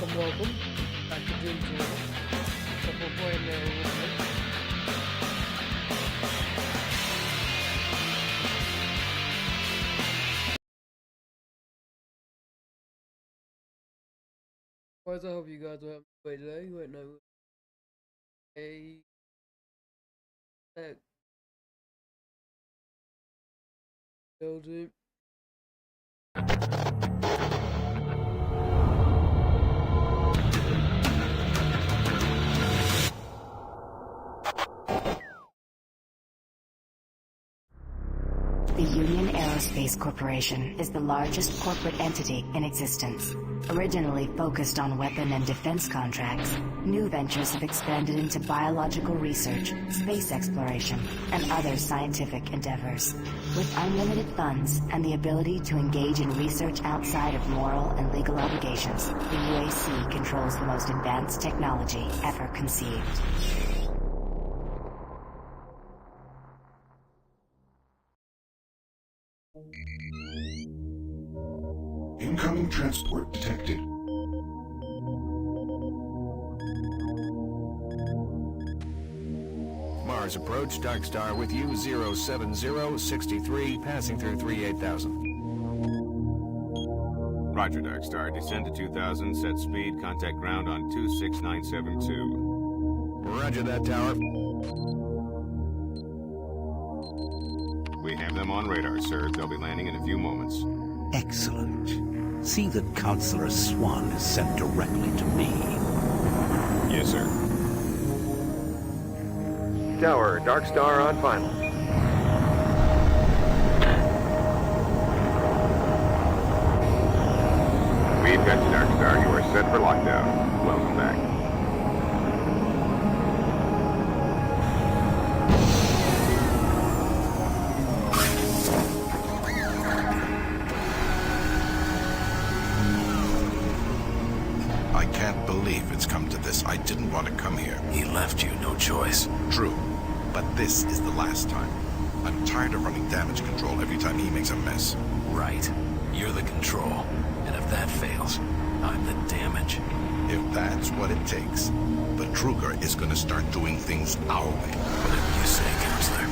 Welcome back to Doom Channel. So we're playing there a little bit. Boys, I hope you guys are having a great day. Right now, a building. The Union Aerospace Corporation is the largest corporate entity in existence. Originally focused on weapon and defense contracts, new ventures have expanded into biological research, space exploration, and other scientific endeavors. With unlimited funds and the ability to engage in research outside of moral and legal obligations, the UAC controls the most advanced technology ever conceived. Incoming transport detected. Mars approach, Dark Star with you, 07063, passing through 38,000. Roger, Dark Star. Descend to 2000, set speed, contact ground on 26972. Roger that, Tower. We have them on radar, sir. They'll be landing in a few moments. Excellent. See that Counselor Swan is sent directly to me. Yes, sir. Tower, Dark Star on final. We've got you, Dark Star. You are set for lockdown. Welcome back. I can't believe it's come to this. I didn't want to come here. He left you no choice. True, but this is the last time. I'm tired of running damage control every time he makes a mess. Right. You're the control. And if that fails, I'm the damage. If that's what it takes, the Truger is going to start doing things our way. Whatever you say, Counselor.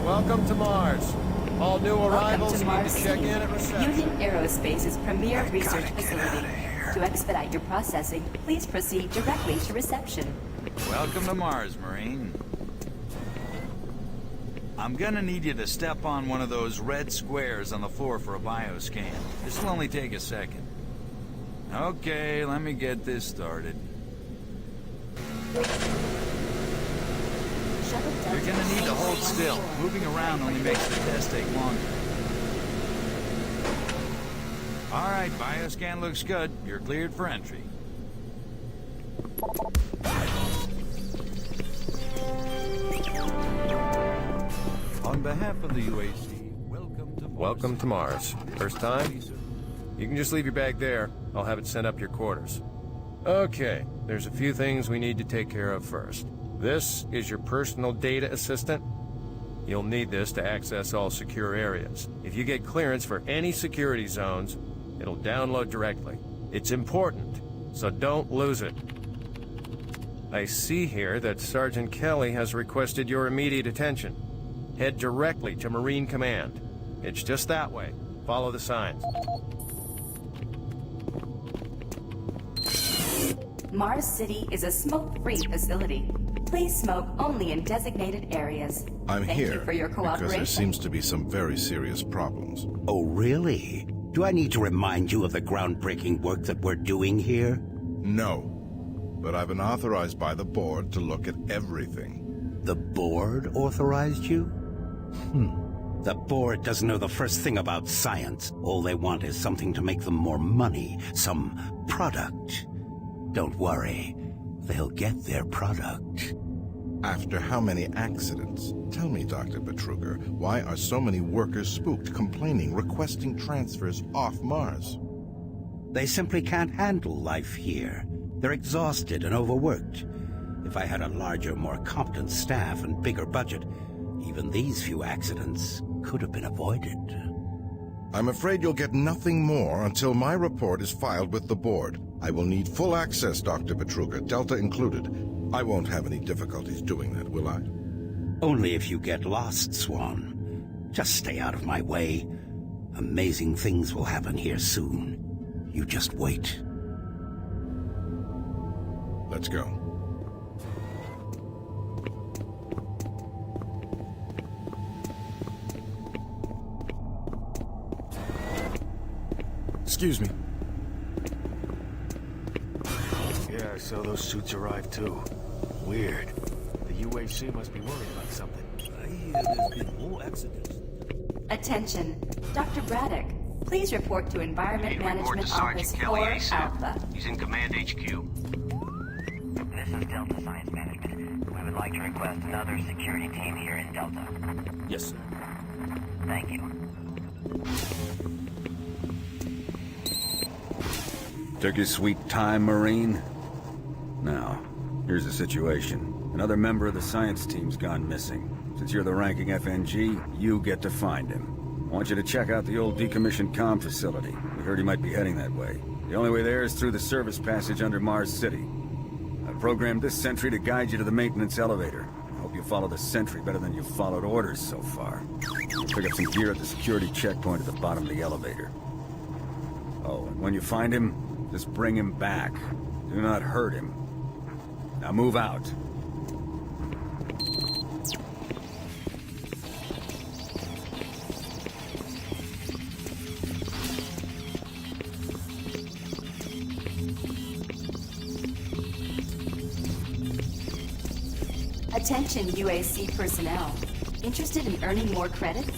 Welcome to Mars. All new arrivals need to check in at reception. Union Aerospace's premier research facility. To expedite your processing, please proceed directly to reception. Welcome to Mars, Marine. I'm gonna need you to step on one of those red squares on the floor for a bioscan. This'll only take a second. Okay, let me get this started. You're gonna need to hold still. Moving around only makes the test take longer. All right, bioscan looks good. You're cleared for entry. On behalf of the UAC, Welcome to Mars. First time? You can just leave your bag there. I'll have it sent up your quarters. Okay, there's a few things we need to take care of first. This is your personal data assistant. You'll need this to access all secure areas. If you get clearance for any security zones, it'll download directly. It's important, so don't lose it. I see here that Sergeant Kelly has requested your immediate attention. Head directly to Marine Command. It's just that way. Follow the signs. Mars City is a smoke-free facility. Please smoke only in designated areas. I'm Thank here you for your because cooperation. there seems to be some very serious problems. Oh, really? Do I need to remind you of the groundbreaking work that we're doing here? No, but I've been authorized by the board to look at everything. The board authorized you? The board doesn't know the first thing about science. All they want is something to make them more money, some product. Don't worry, they'll get their product. After how many accidents? Tell me, Dr. Betruger, why are so many workers spooked, complaining, requesting transfers off Mars? They simply can't handle life here. They're exhausted and overworked. If I had a larger, more competent staff and bigger budget, even these few accidents could have been avoided. I'm afraid you'll get nothing more until my report is filed with the board. I will need full access, Dr. Petruga, Delta included. I won't have any difficulties doing that, will I? Only if you get lost, Swan. Just stay out of my way. Amazing things will happen here soon. You just wait. Let's go. Excuse me. Yeah, so those suits arrived too. Weird. The UAC must be worried about something. I hear there's been more accidents. Attention. Dr. Braddock, please report to Environment Management Office 4 Alpha. He's in Command HQ. This is Delta Science Management. We would like to request another security team here in Delta. Yes, sir. Thank you. Took your sweet time, Marine? Now, here's the situation. Another member of the science team's gone missing. Since you're the ranking FNG, you get to find him. I want you to check out the old decommissioned comm facility. We heard he might be heading that way. The only way there is through the service passage under Mars City. I've programmed this sentry to guide you to the maintenance elevator. I hope you follow the sentry better than you've followed orders so far. Pick up some gear at the security checkpoint at the bottom of the elevator. Oh, and when you find him, just bring him back. Do not hurt him. Now move out. Attention UAC personnel. Interested in earning more credits?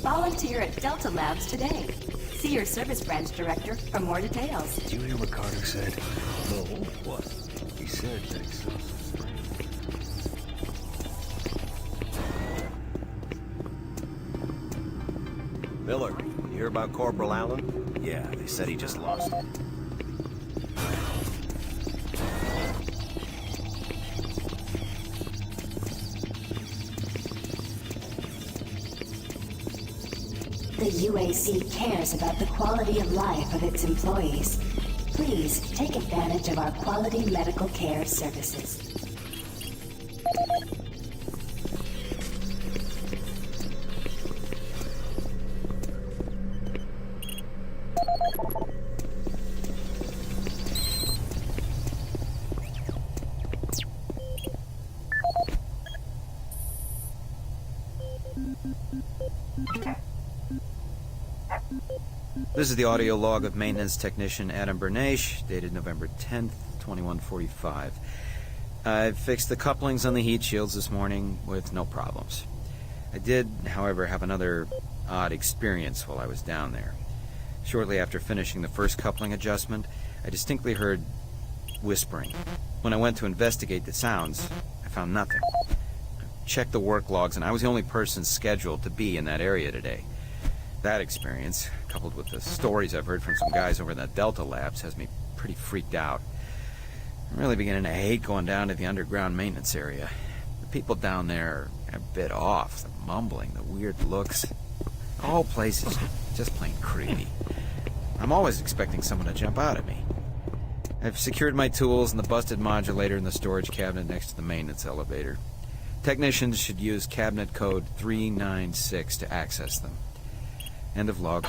Volunteer at Delta Labs today. See your service branch director for more details. Did you hear what Carter said? No, what? He said thanks. Miller, you hear about Corporal Allen? Yeah, they said he just lost it. The UAC cares about the quality of life of its employees. Please take advantage of our quality medical care services. This is the audio log of maintenance technician Adam Bernache, dated November 10th, 2145. I fixed the couplings on the heat shields this morning with no problems. I did, however, have another odd experience while I was down there. Shortly after finishing the first coupling adjustment, I distinctly heard whispering. When I went to investigate the sounds, I found nothing. I checked the work logs, and I was the only person scheduled to be in that area today. That experience, coupled with the stories I've heard from some guys over in the Delta Labs, has me pretty freaked out. I'm really beginning to hate going down to the underground maintenance area. The people down there are a bit off. The mumbling, the weird looks. The whole place is just plain creepy. I'm always expecting someone to jump out at me. I've secured my tools and the busted modulator in the storage cabinet next to the maintenance elevator. Technicians should use cabinet code 396 to access them. End of log.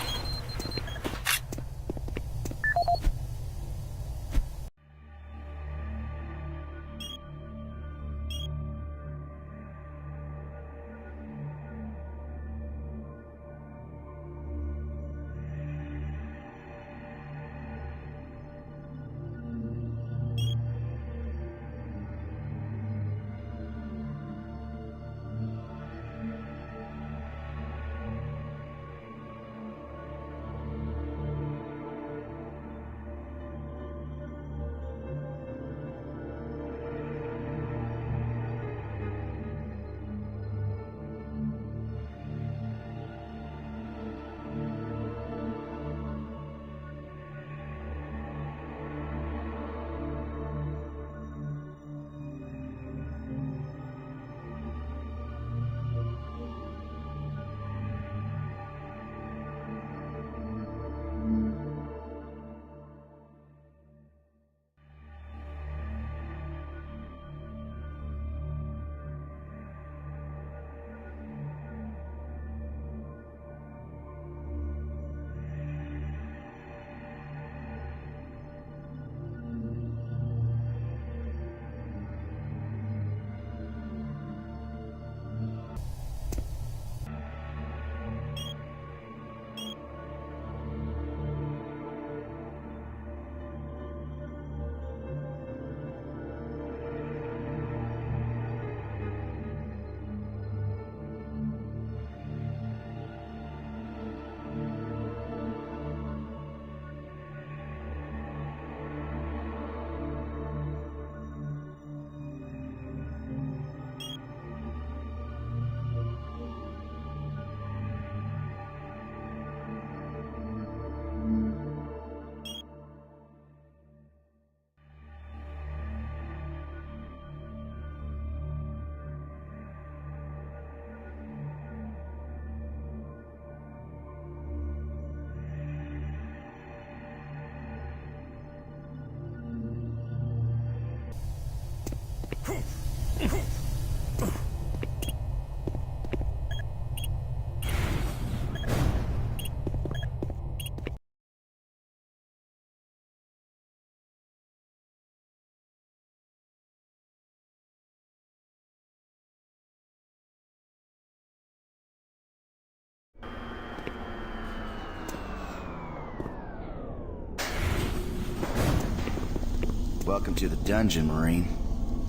Welcome to the dungeon, Marine.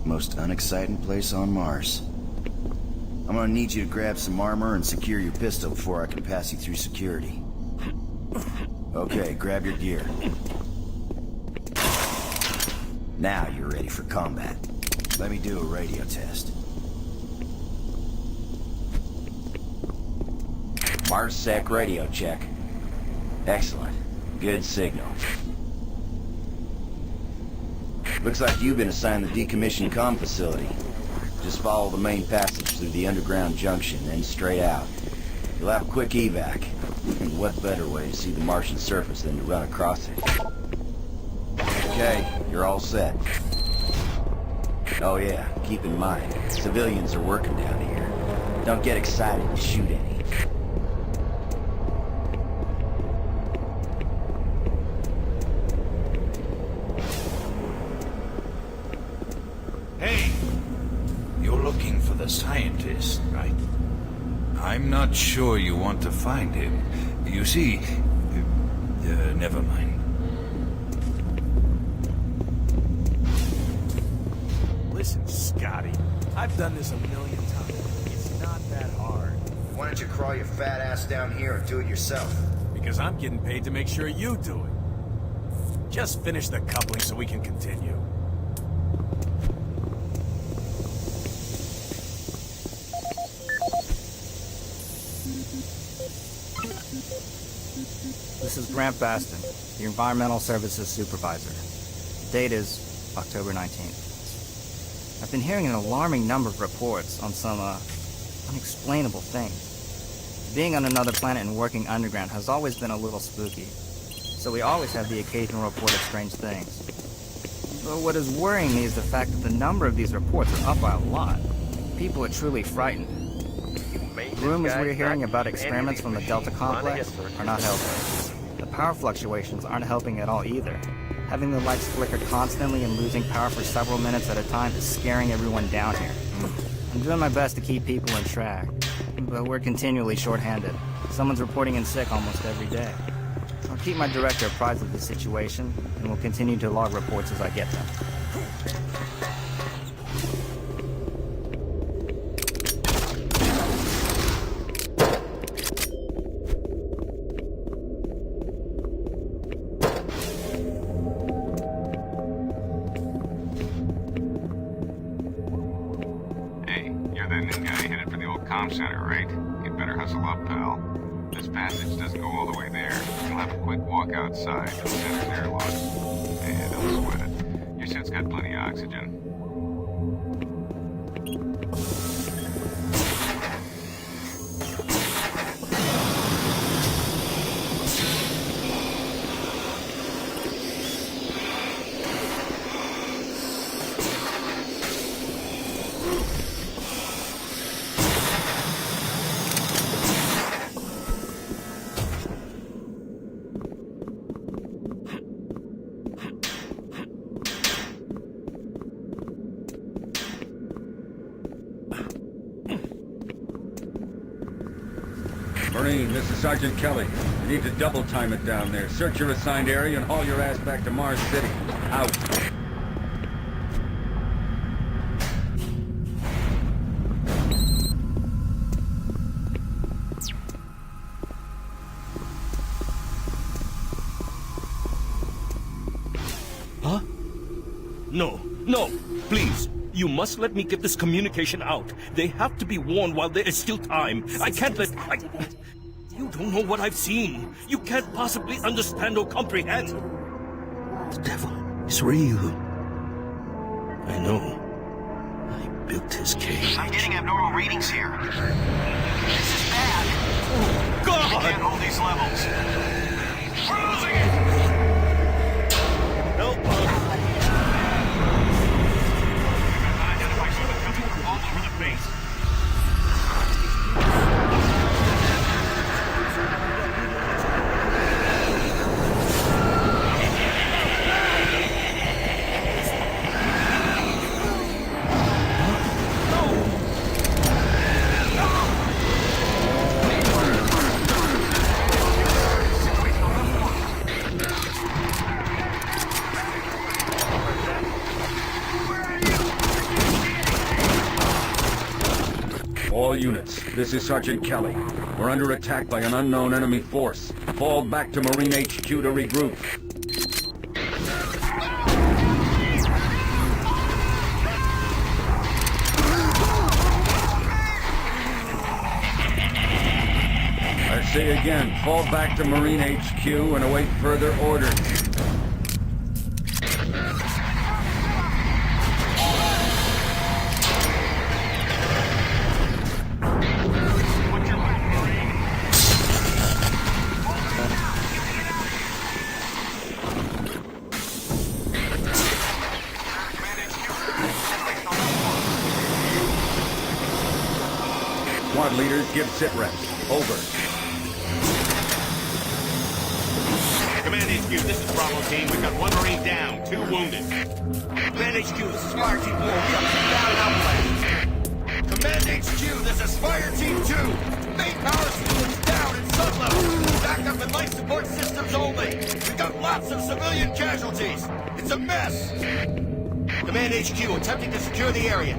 Most unexciting place on Mars. I'm gonna need you to grab some armor and secure your pistol before I can pass you through security. Okay, grab your gear. Now you're ready for combat. Let me do a radio test. MarsSec radio check. Excellent. Good signal. Looks like you've been assigned the decommissioned comm facility. Just follow the main passage through the underground junction, then straight out. You'll have a quick evac. And what better way to see the Martian surface than to run across it? Okay, you're all set. Oh yeah, keep in mind, civilians are working down here. Don't get excited and shoot any. Hey! You're looking for the scientist, right? I'm not sure you want to find him. You see... never mind. Listen, Scotty, I've done this a million times. It's not that hard. Why don't you crawl your fat ass down here and do it yourself? Because I'm getting paid to make sure you do it. Just finish the coupling so we can continue. This is Grant Baston, the Environmental Services Supervisor. The date is October 19th. I've been hearing an alarming number of reports on some, unexplainable things. Being on another planet and working underground has always been a little spooky, so we always have the occasional report of strange things. But what is worrying me is the fact that the number of these reports are up by a lot. People are truly frightened. Rumors we're hearing about experiments from the Delta Complex are not helping. The power fluctuations aren't helping at all either. Having the lights flicker constantly and losing power for several minutes at a time is scaring everyone down here. I'm doing my best to keep people in track, but we're continually short-handed. Someone's reporting in sick almost every day. I'll keep my director apprised of the situation, and will continue to log reports as I get them. Center, right? You'd better hustle up, pal. This passage doesn't go all the way there. You'll have a quick walk outside to the center's airlock. And don't sweat it. Your suit's got plenty of oxygen. Marine, this is Sergeant Kelly. You need to double time it down there. Search your assigned area and haul your ass back to Mars City. Out. Huh? No, no, please. You must let me get this communication out. They have to be warned while there is still time. I can't let... You don't know what I've seen. You can't possibly understand or comprehend. The devil is real. I know. I built his cage. I'm getting abnormal readings here. This is bad. Oh, God! We can't hold these levels. We're losing it! Help us! units. This is Sergeant Kelly. We're under attack by an unknown enemy force. Fall back to Marine HQ to regroup. I say again, fall back to Marine HQ and await further orders. Squad leaders, give sit reps. Over. Command HQ, this is Bravo Team. We've got 1 Marine down, 2 wounded. Command HQ, this is Fire Team 4. We have 2 down and outplanned. Command HQ, this is Fire Team 2. Main power systems down at sub-level. Backup and life support systems only. We've got lots of civilian casualties. It's a mess. Command HQ, attempting to secure the area.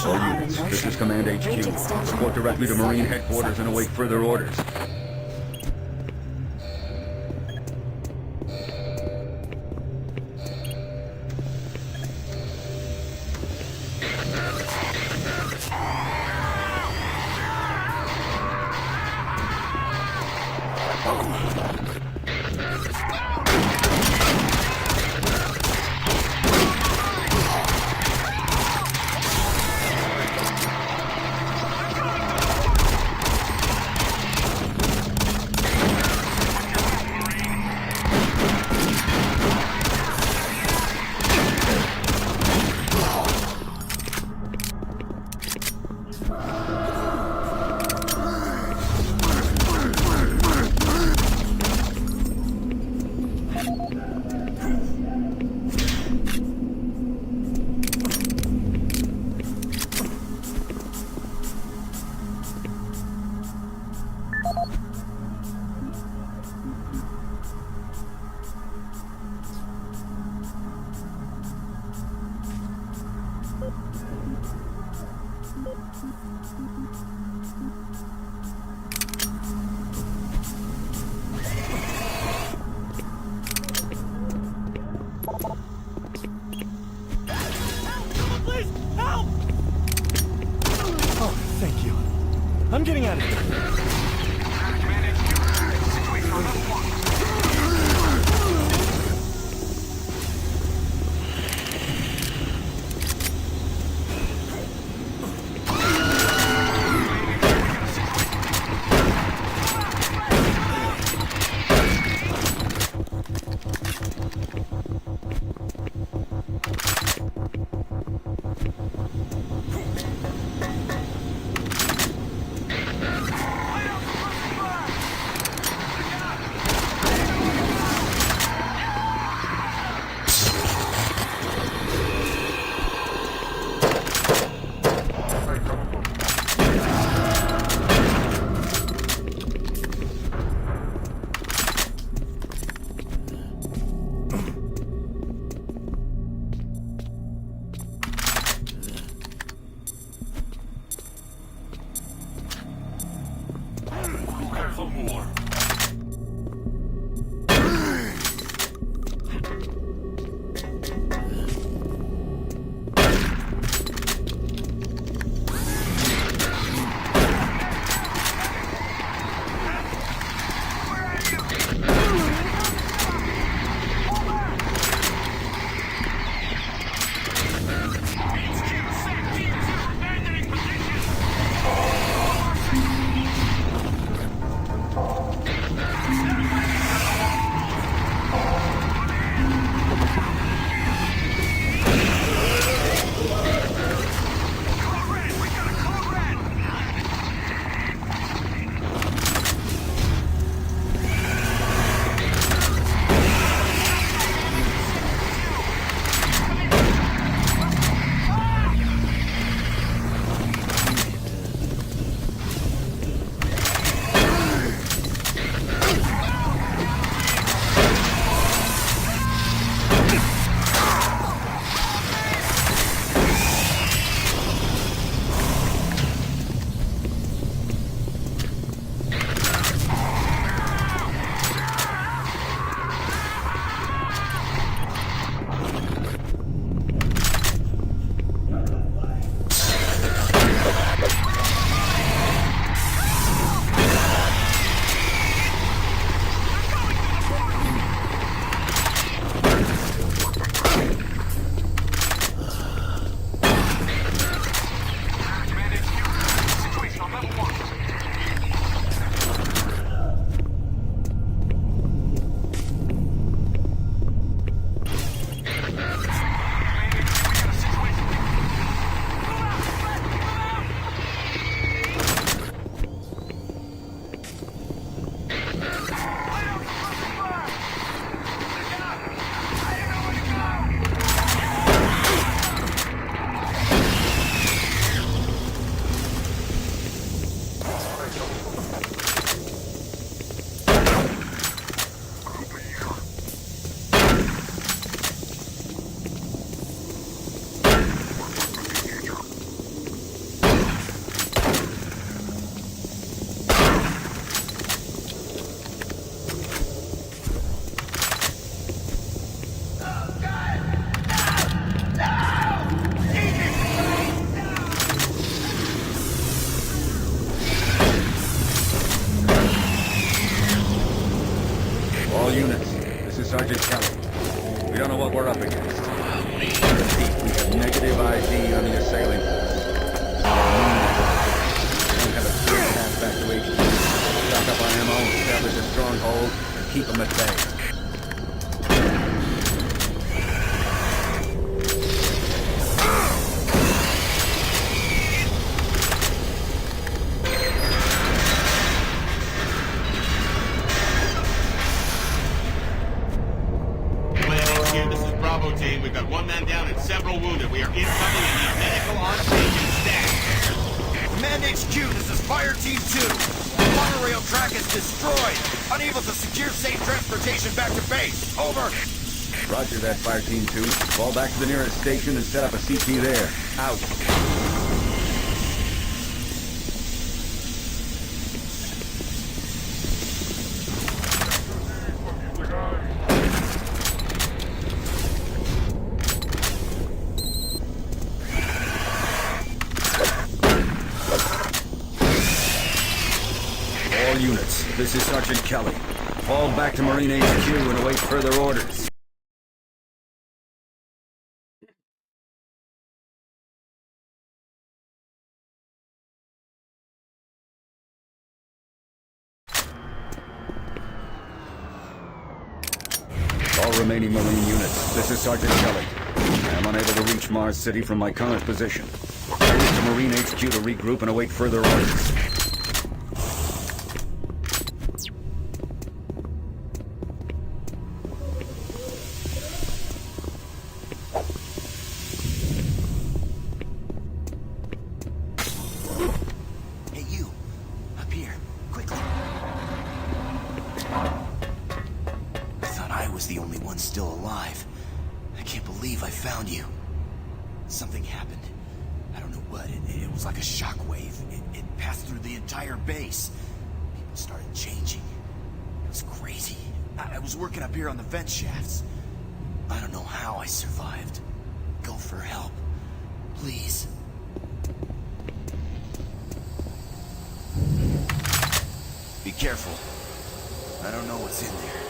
All units, this is Command HQ. Report directly to Marine Headquarters and await further orders. I'm getting out of here. units, this is Sergeant Kelly. We don't know what we're up against. I repeat, we have negative ID on the assailing force. We don't have a clear path back to HQ. Stock up on ammo, establish a stronghold, and keep them at bay. Team, we've got one man down and several wounded. We are incoming and need medical on station staff. Command HQ, this is Fire Team 2. The monorail track is destroyed. Unable to secure safe transportation back to base. Over. Roger that, Fire Team 2. Fall back to the nearest station and set up a CT there. Out. All units, this is Sergeant Kelly. Fall back to Marine HQ and await further orders. All remaining Marine units, this is Sergeant Kelly. I am unable to reach Mars City from my current position. I wish to Marine HQ to regroup and await further orders. Hey, you. Up here. Quickly. I thought I was the only one still alive. I can't believe I found you. Something happened. I don't know what. It was like a shockwave. It passed through the entire base. People started changing. It was crazy. I was working up here on the vent shafts. I don't know how I survived. Go for help. Please. Be careful. I don't know what's in there.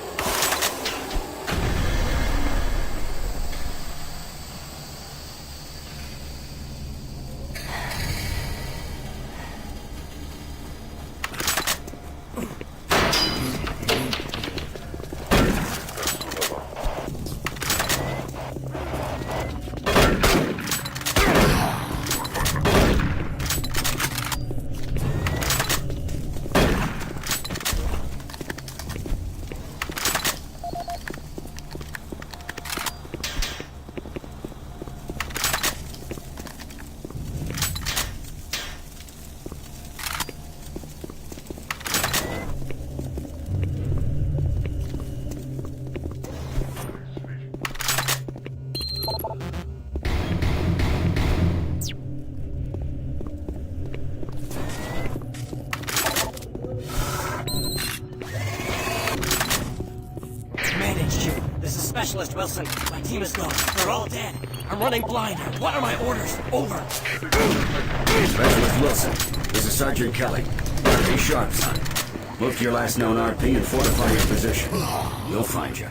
Specialist Wilson, my team is gone. They're all dead. I'm running blind. What are my orders? Over. Specialist Wilson, this is Sergeant Kelly. Be sharp, son. Move to your last known RP and fortify your position. We'll find you.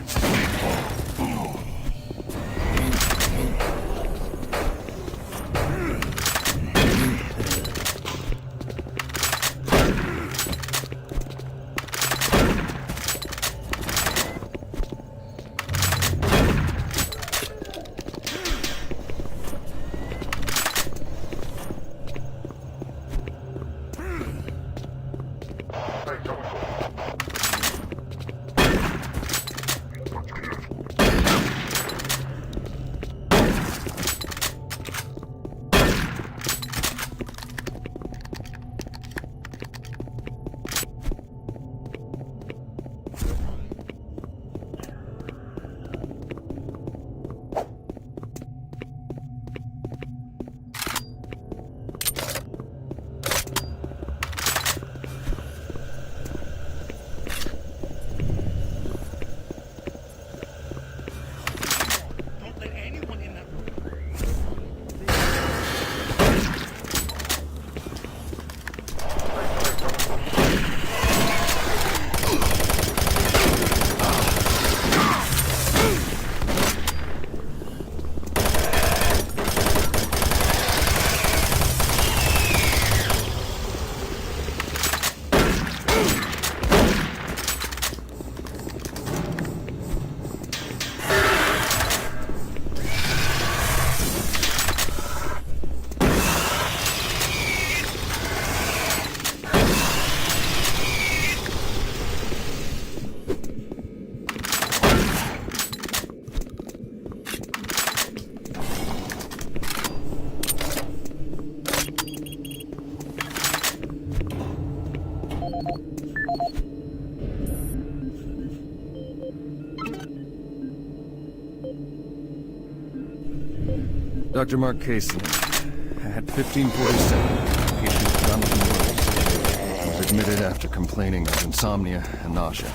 Dr. Mark Casey, at 1547, patient Jonathan Wills was admitted after complaining of insomnia and nausea.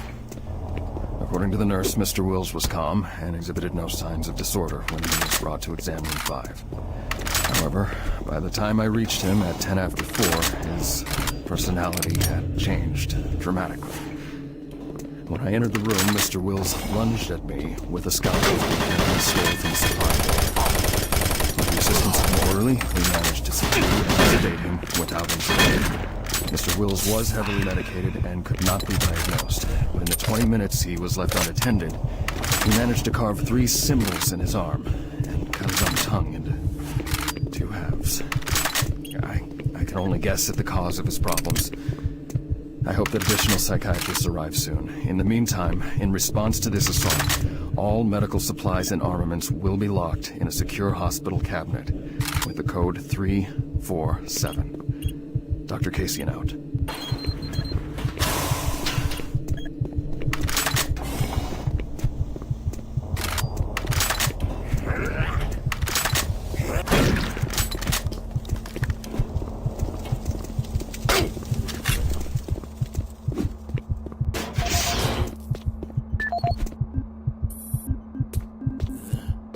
According to the nurse, Mr. Wills was calm and exhibited no signs of disorder when he was brought to exam room 5. However, by the time I reached him at 10 after 4, his personality had changed dramatically. When I entered the room, Mr. Wills lunged at me with a scalpel and stole from the supply door. With the assistance of an orderly, we managed to sedate him without incident. Mr. Wills was heavily medicated and could not be diagnosed, but in the 20 minutes he was left unattended, he managed to carve 3 symbols in his arm and cut his own tongue into 2 halves. I can only guess at the cause of his problems. I hope that additional psychiatrists arrive soon. In the meantime, in response to this assault, all medical supplies and armaments will be locked in a secure hospital cabinet with the code 347. Dr. Casey out.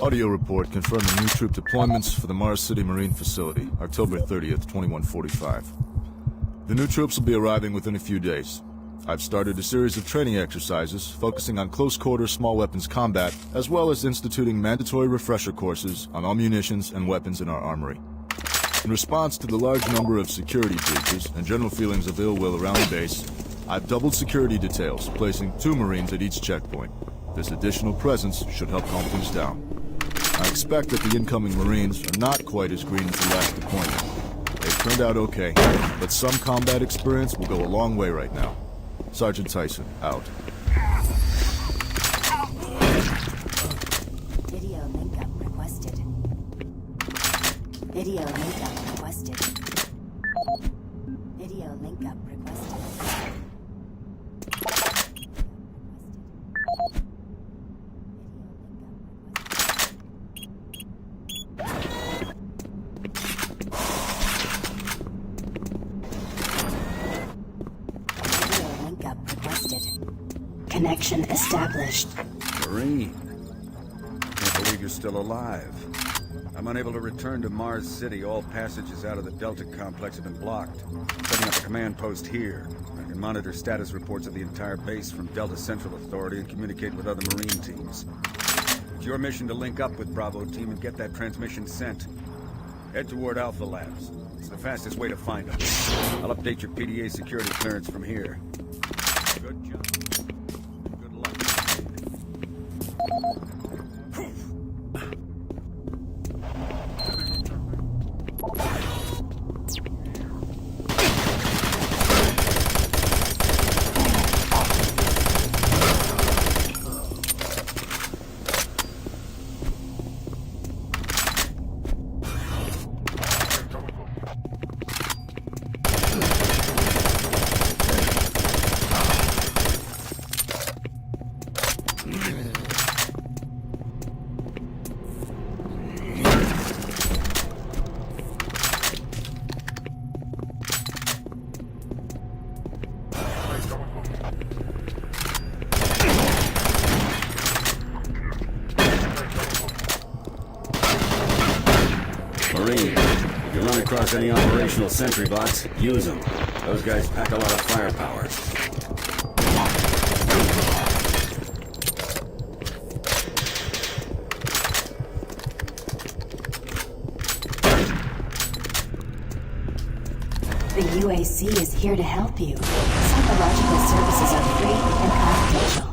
Audio report confirming new troop deployments for the Mars City Marine Facility, October 30th, 2145. The new troops will be arriving within a few days. I've started a series of training exercises focusing on close-quarter small weapons combat, as well as instituting mandatory refresher courses on all munitions and weapons in our armory. In response to the large number of security breaches and general feelings of ill will around the base, I've doubled security details, placing 2 Marines at each checkpoint. This additional presence should help calm things down. I expect that the incoming Marines are not quite as green as the last deployment. They've turned out okay, but some combat experience will go a long way right now. Sergeant Tyson, out. Video link-up requested. Video link-up requested. Video link-up requested. Connection established. Marine. Can't believe you're still alive. I'm unable to return to Mars City. All passages out of the Delta complex have been blocked. Setting up a command post here. I can monitor status reports of the entire base from Delta Central Authority and communicate with other Marine teams. It's your mission to link up with Bravo Team and get that transmission sent. Head toward Alpha Labs. It's the fastest way to find them. I'll update your PDA security clearance from here. Good job. Any operational sentry bots, use them. Those guys pack a lot of firepower. The UAC is here to help you. Psychological services are free and confidential.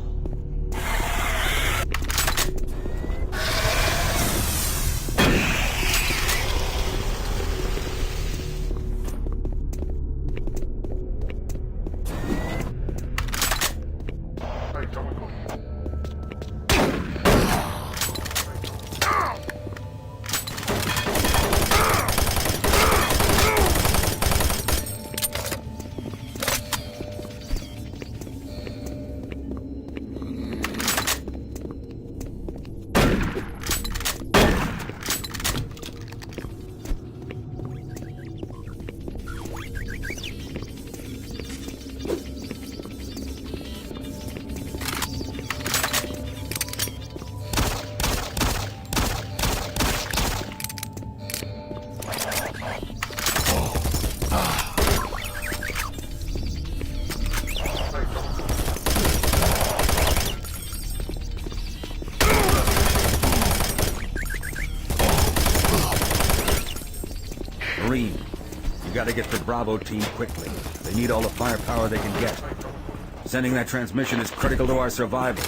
Marine. You gotta get the Bravo team quickly. They need all the firepower they can get. Sending that transmission is critical to our survival.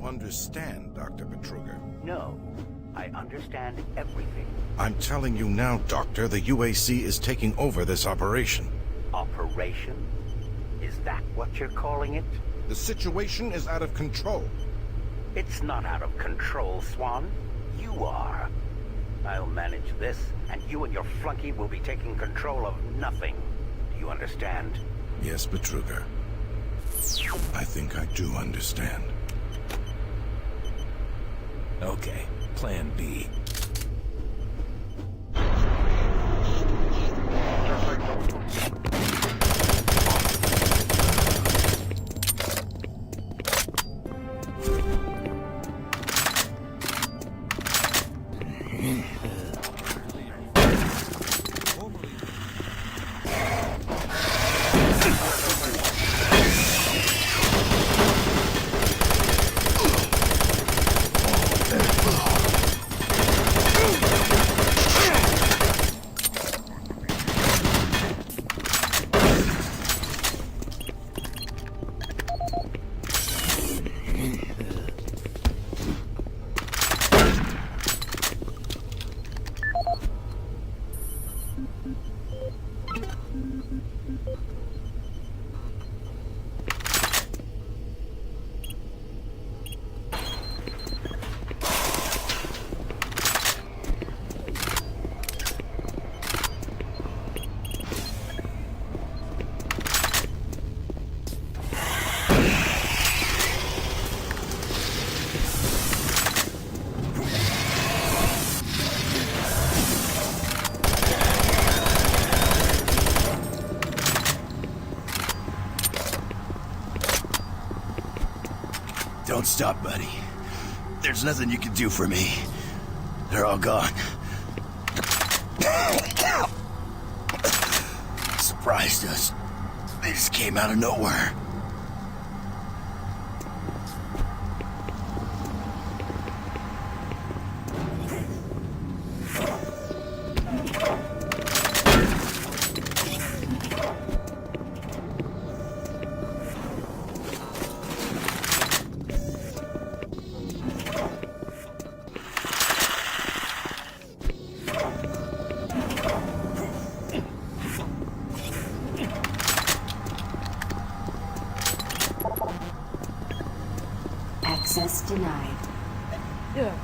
Understand, Dr. Petruga. No, I understand everything. I'm telling you now, Doctor, the UAC is taking over this operation. Operation? Is that what you're calling it? The situation is out of control. It's not out of control, Swan. You are. I'll manage this, and you and your flunky will be taking control of nothing. Do you understand? Yes, Petruga. I think I do understand. Okay, Plan B. Don't stop, buddy. There's nothing you can do for me. They're all gone. Surprised us. They just came out of nowhere. denied. Yeah.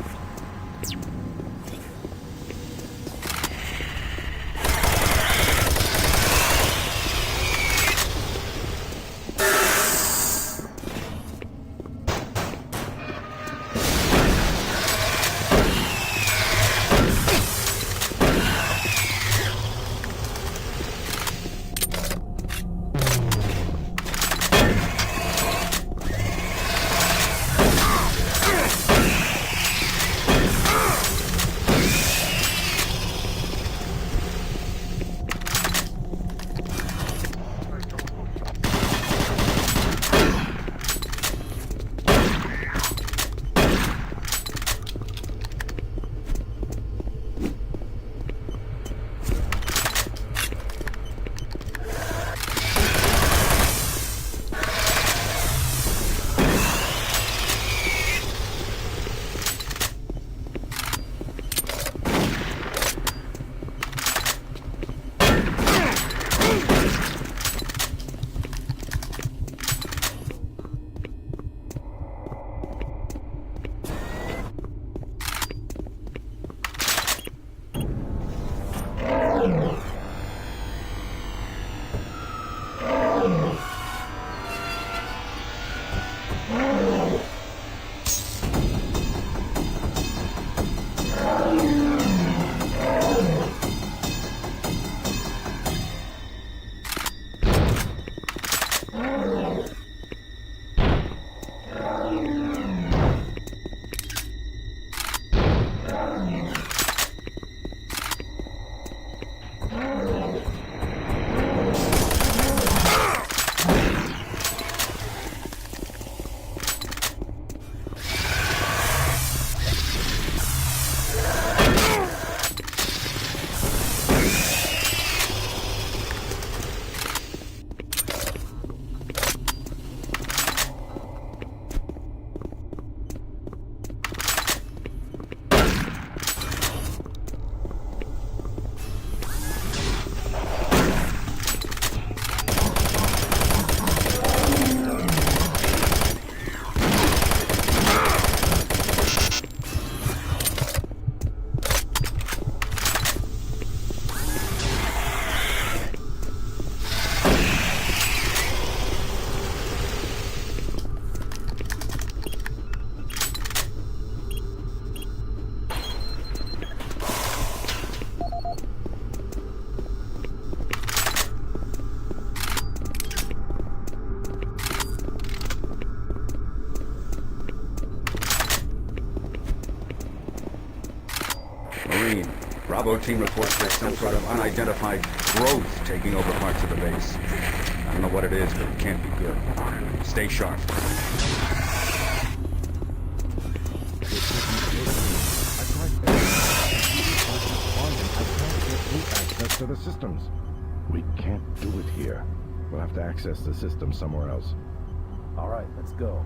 Marine, Bravo team reports there's some sort of unidentified growth taking over parts of the base. I don't know what it is, but it can't be good. Stay sharp. Access to the systems. We can't do it here. We'll have to access the system somewhere else. All right, let's go.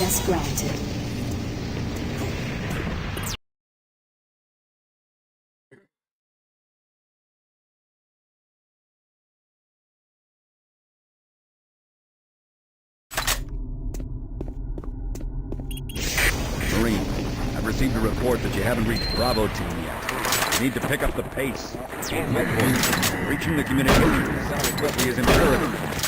Access granted. Marine, I've received a report that you haven't reached Bravo Team yet. You need to pick up the pace. Reaching the communication as quickly is imperative.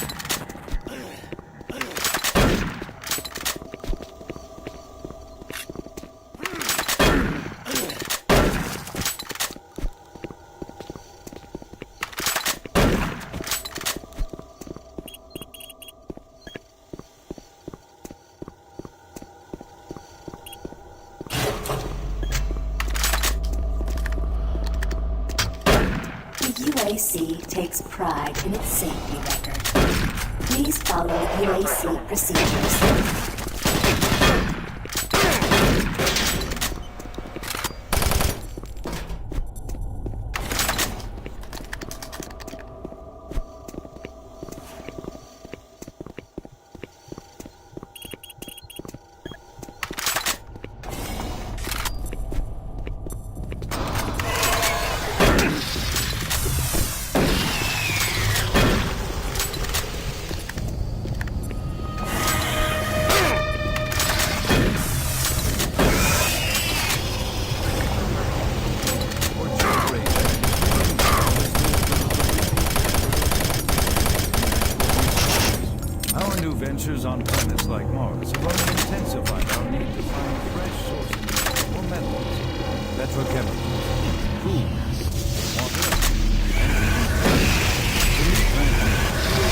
UAC takes pride in its safety record. Please follow UAC procedures. Ventures on planets like Mars have only intensified our need to find fresh sources for metals, petrochemicals, food, water,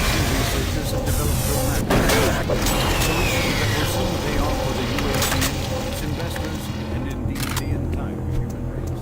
and researchers have developed dramatic solutions that will soon pay off for the UAC, its investors, and indeed the entire human race.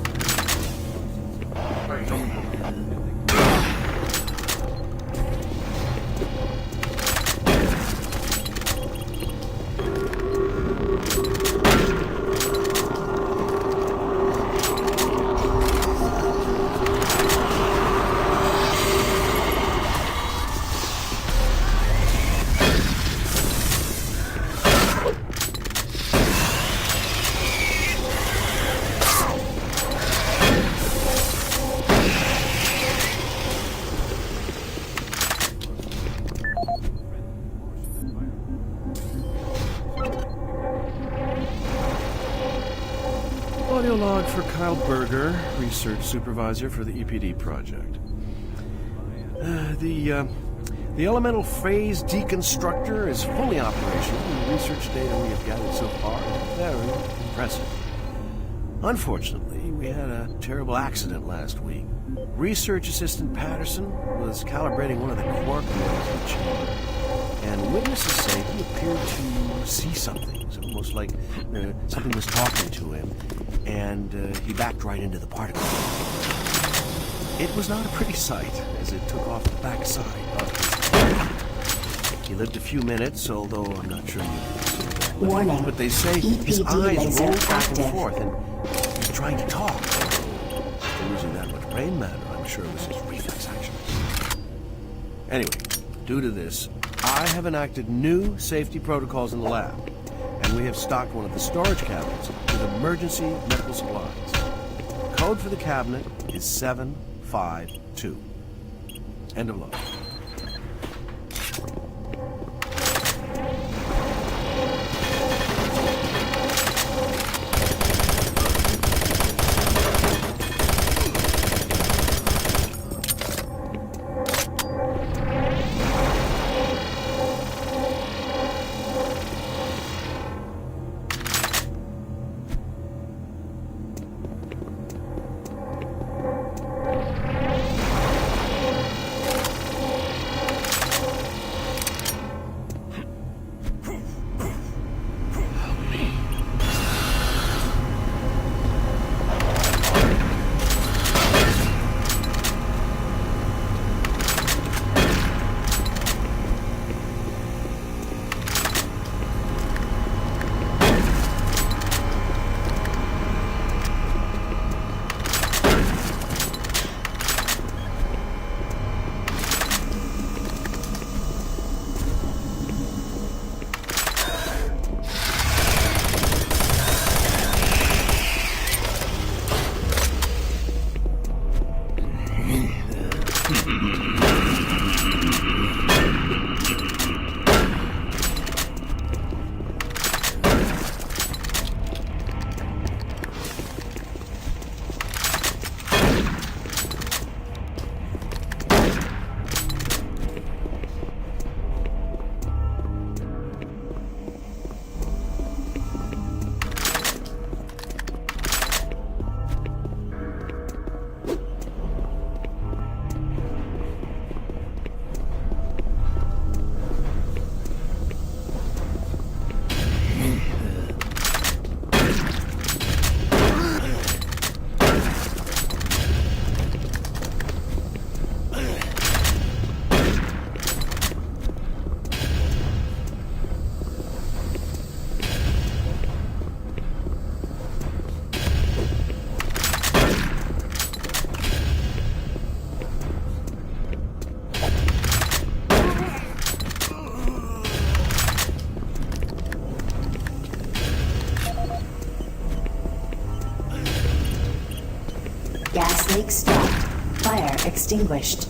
Audio log for Kyle Berger, research supervisor for the EPD project. The elemental phase deconstructor is fully operational, and the research data we have gathered so far is very impressive. Unfortunately, we had a terrible accident last week. Research assistant Patterson was calibrating one of the quark mills in the chamber, and witnesses say he appeared to see something. It's almost like something was talking to him, and he backed right into the particle. It was not a pretty sight, as it took off the backside of his head. He lived a few minutes, although I'm not sure you... Warning. But they say his eyes rolled back and forth, and he was trying to talk. After losing that much brain matter, I'm sure it was his reflex action. Anyway, due to this, I have enacted new safety protocols in the lab, and we have stocked one of the storage cabinets with emergency medical supplies. Code for the cabinet is 752. End of log. Gas leak stopped. Fire extinguished.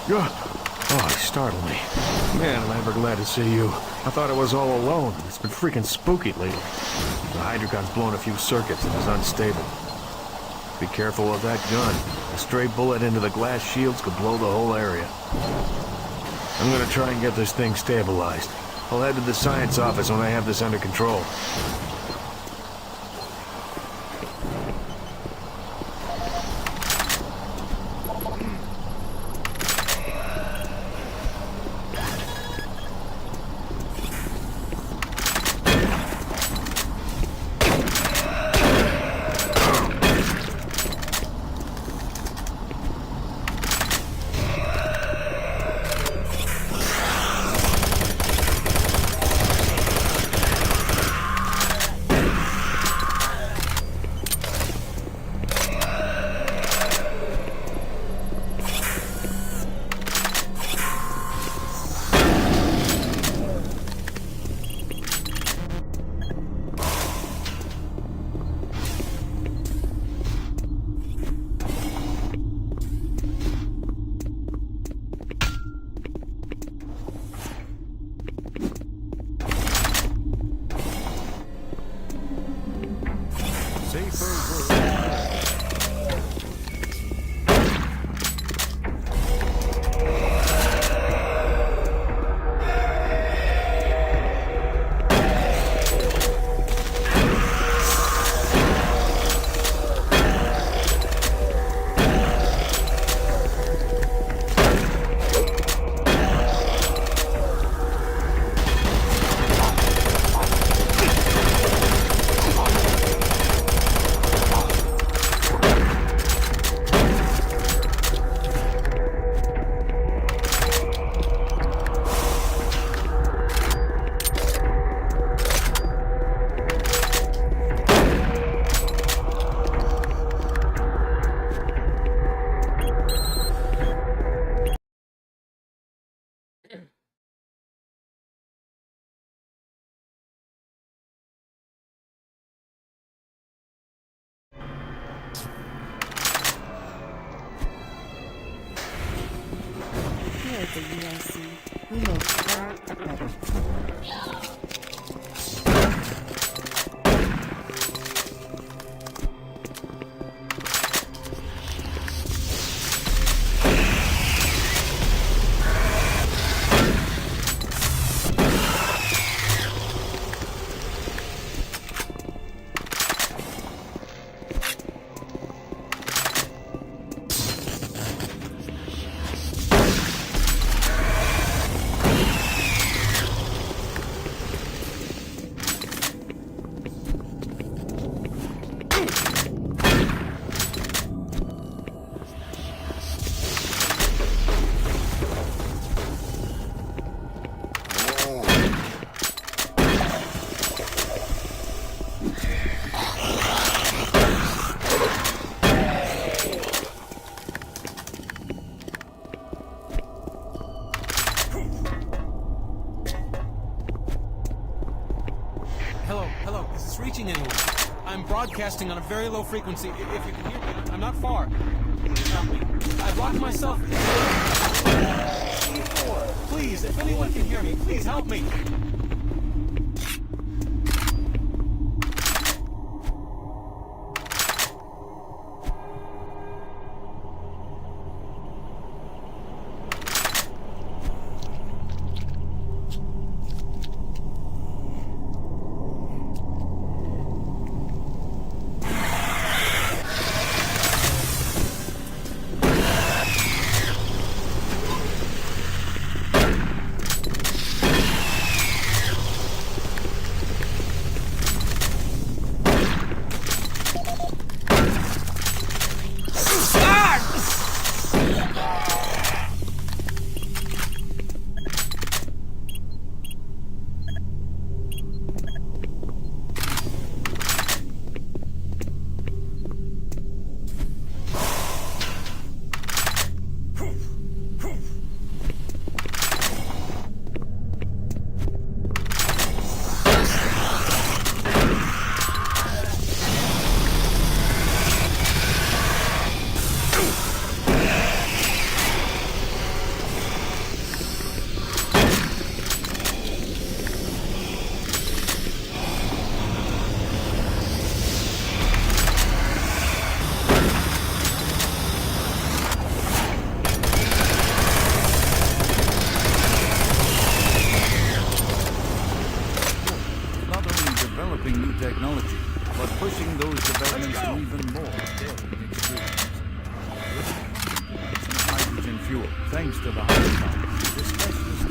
Oh, he startled me. Man, am I ever glad to see you. I thought I was all alone. It's been freaking spooky lately. The Hydrocon's blown a few circuits and is unstable. Be careful of that gun. A stray bullet into the glass shields could blow the whole area. I'm gonna try and get this thing stabilized. I'll head to the science office when I have this under control. Here at the UIC, we make sure the better. Hello, is this reaching anyone? I'm broadcasting on a very low frequency. If you can hear me, I'm not far. Help me. I've locked myself. C4. Please, if anyone can hear me, please help me. access to the hydrocarbons. This specialist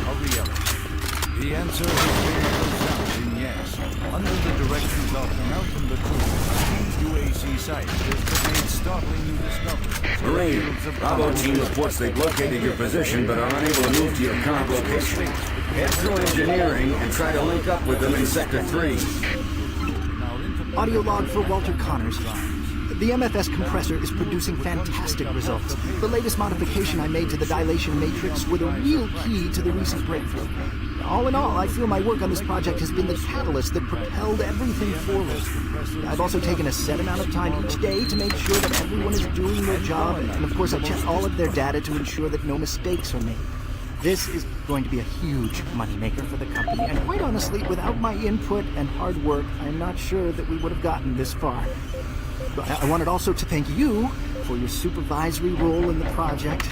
a reality. The answer is very resounding yes. Under the direction of Dr. Malcolm Bethune, UAC scientists have made startling new discoveries. Marine, Bravo team reports they've located your position but are unable to move to your current location. Head through engineering and try to link up with them in Sector 3. Audio log for Walter Connors. The MFS compressor is producing fantastic results. The latest modification I made to the dilation matrix were the real key to the recent breakthrough. All in all, I feel my work on this project has been the catalyst that propelled everything forward. I've also taken a set amount of time each day to make sure that everyone is doing their job, and of course I check all of their data to ensure that no mistakes are made. This is going to be a huge moneymaker for the company, and quite honestly, without my input and hard work, I'm not sure that we would have gotten this far. But I wanted also to thank you for your supervisory role in the project.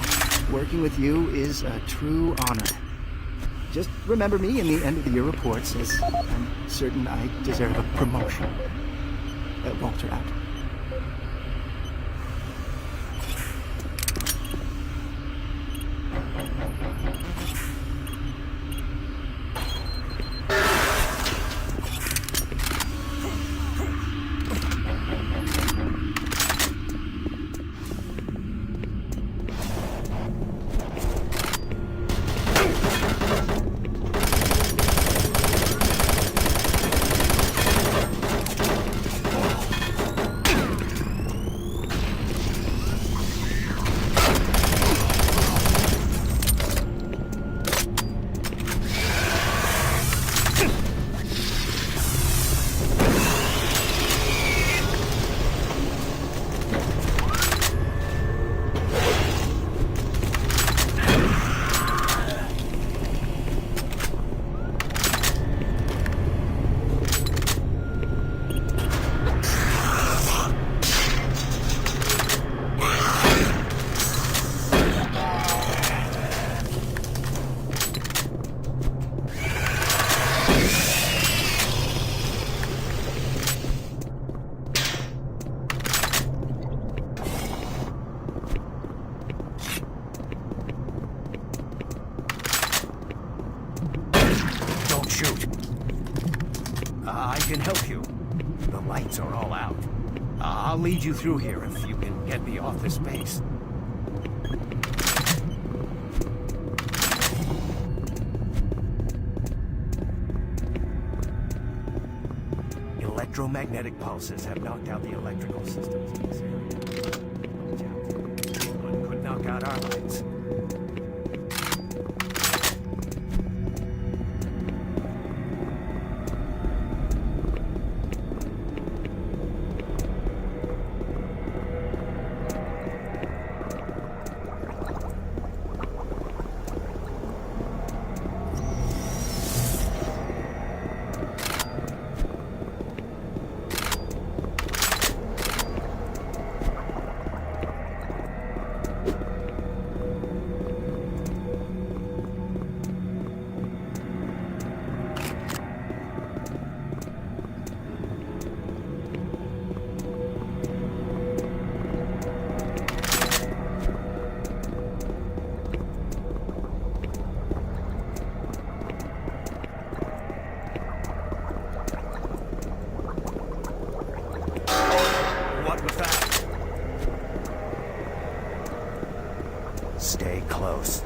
Working with you is a true honor. Just remember me in the end-of-the-year reports, as I'm certain I deserve a promotion. Walter out. I can help you. The lights are all out. I'll lead you through here if you can get me off this base. Electromagnetic pulses have knocked out the electrical systems in this area. One could knock out our lights. Stay close.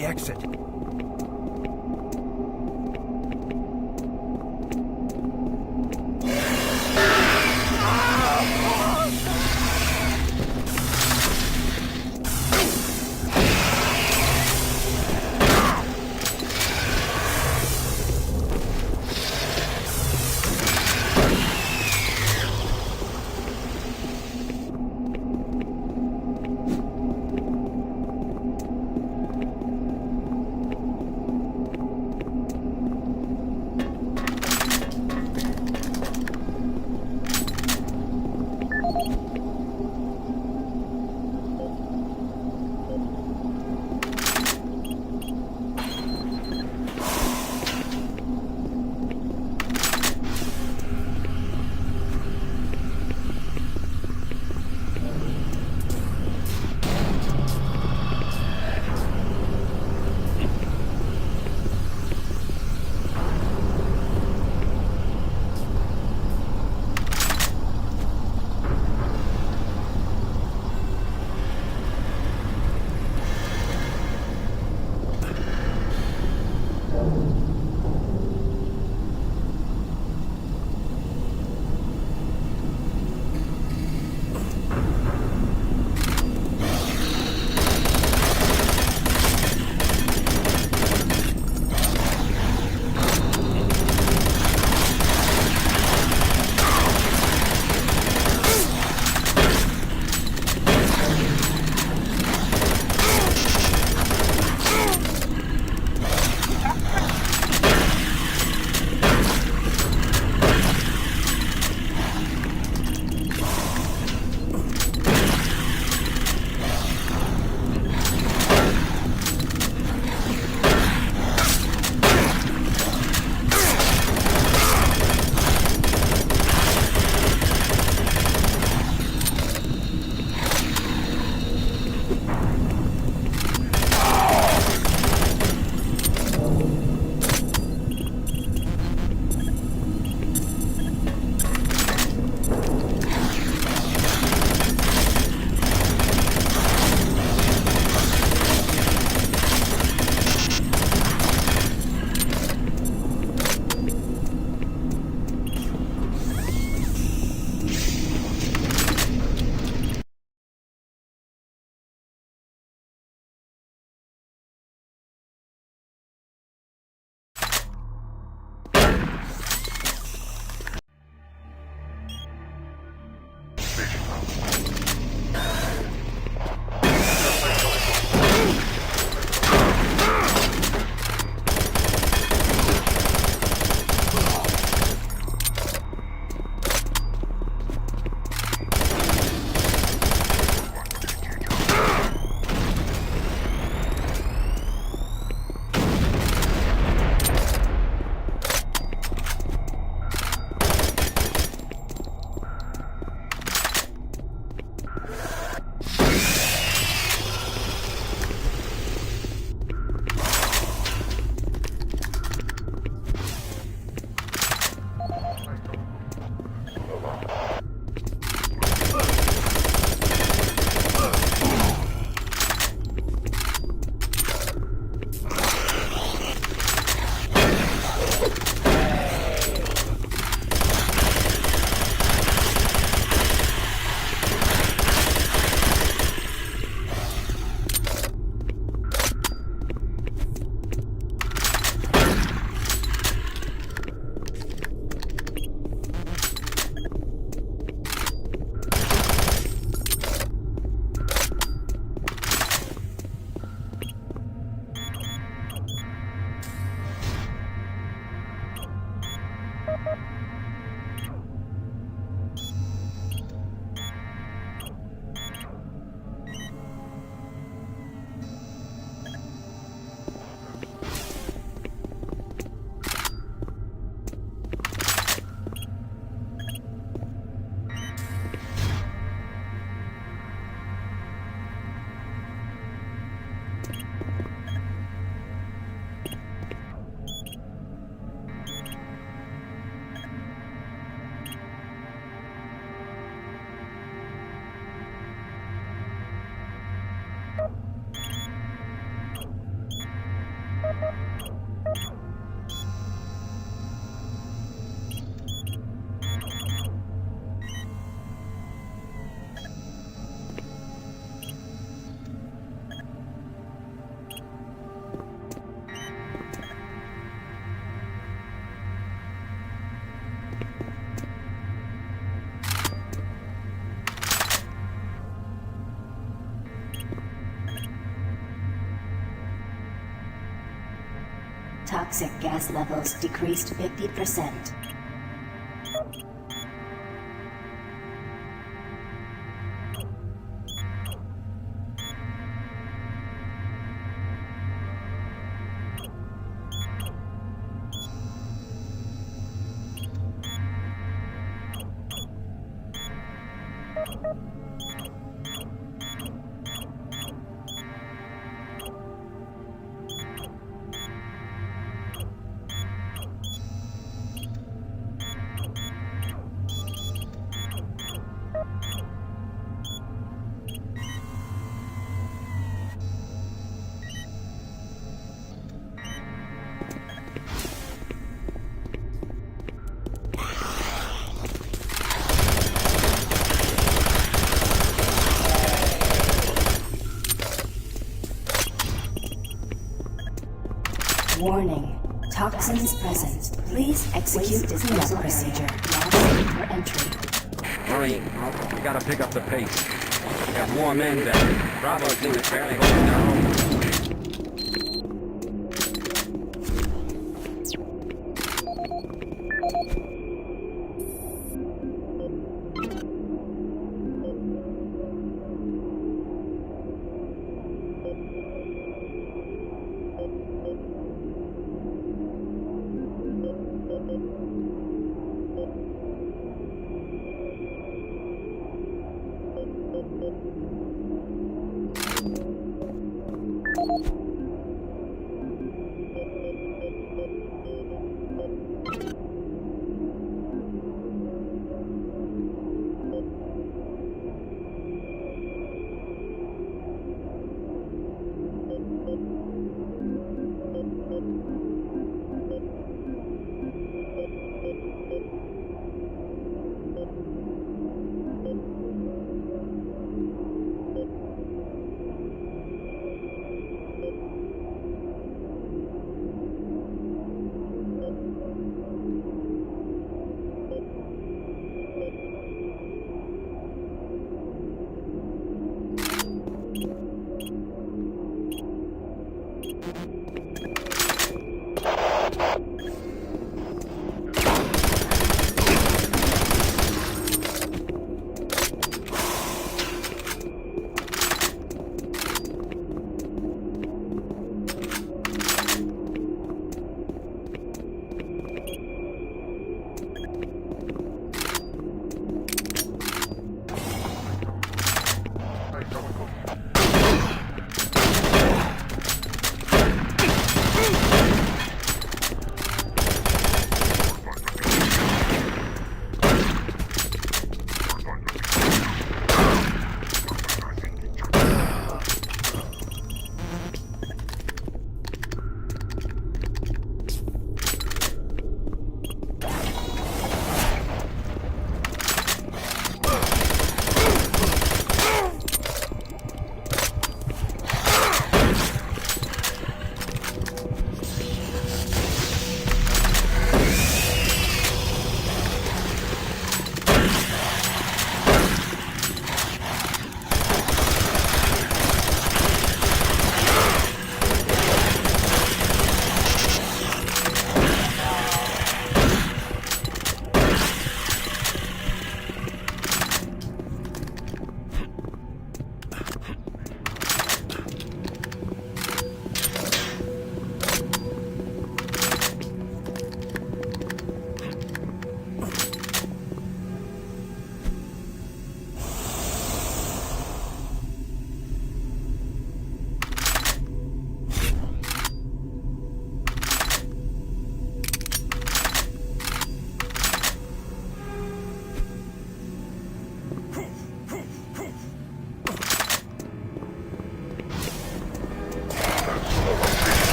the exit. toxic gas levels decreased 50%. Warning. Toxins present. Please execute cleanup procedure. Now safe for entry. Marine, we gotta pick up the pace. We got more men down. Bravo's team is barely holding their own.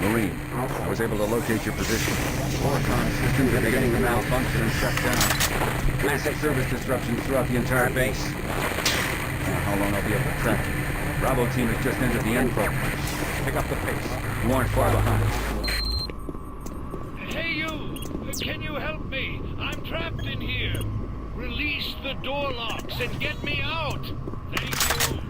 Marine, I was able to locate your position. Oricon systems are beginning to malfunction and shut down. Massive service disruptions throughout the entire base. How long I'll be able to track you. Bravo team has just entered the end program. Pick up the pace. You aren't far behind. Hey you! Can you help me? I'm trapped in here. Release the door locks and get me out. Thank you.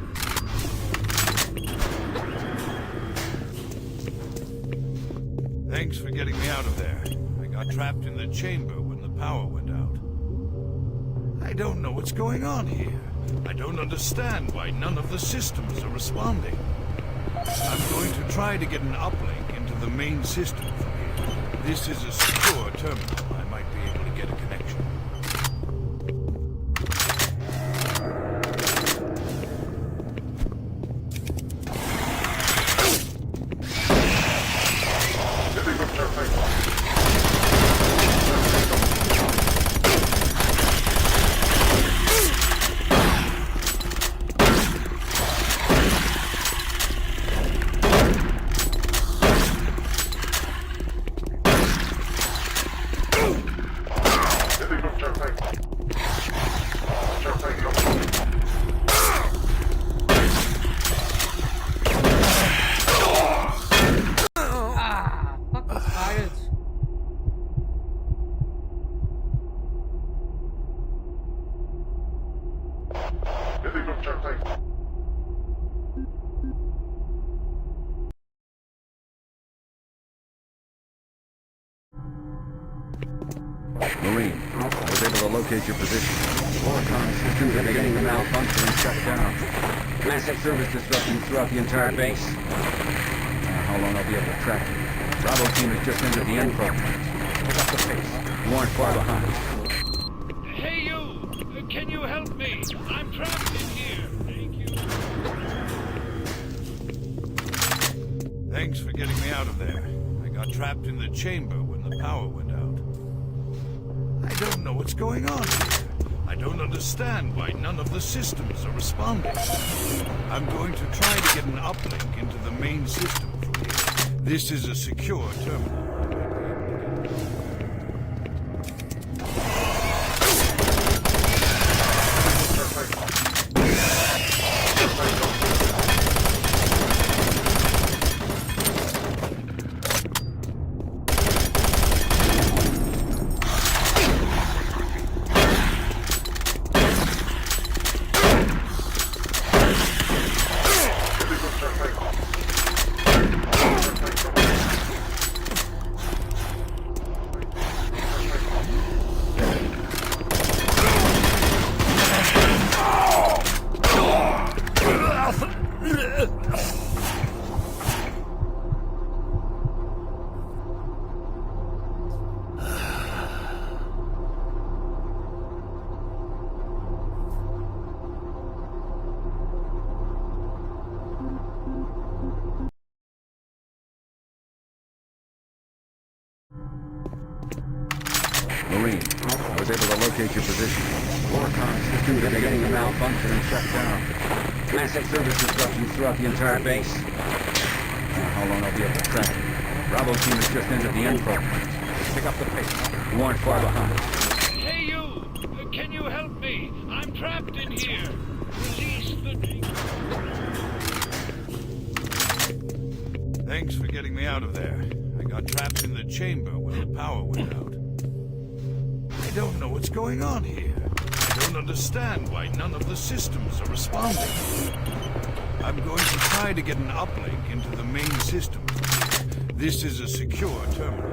Thanks for getting me out of there. I got trapped in the chamber when the power went out. I don't know what's going on here. I don't understand why none of the systems are responding. I'm going to try to get an uplink into the main system from here. This is a secure terminal. I might be able to get a connection. Marine, I was able to locate your position. Oricon systems are beginning to malfunction and shut down. Massive service disruptions throughout the entire base. How long I'll be able to track you. Bravo team has just entered the end program. Pick up the pace. You aren't far behind. Hey you! Can you help me? I'm trapped in here. Thank you. Thanks for getting me out of there. I got trapped in the chamber when the power went out. I don't know what's going on here. I don't understand why none of the systems are responding. I'm going to try to get an uplink into the main system from here. This is a secure terminal. Marine, I was able to locate your position. Oricon systems are beginning to malfunction and shut down. Massive service disruptions throughout the entire base. How long I'll be able to track you. Bravo team has just entered the end program. Pick up the pace. You aren't far behind. Hey you! Can you help me? I'm trapped in here. Release the... Thanks for getting me out of there. I got trapped in the chamber when the power went out. I don't know what's going on here. I don't understand why none of the systems are responding. I'm going to try to get an uplink into the main system. This is a secure terminal.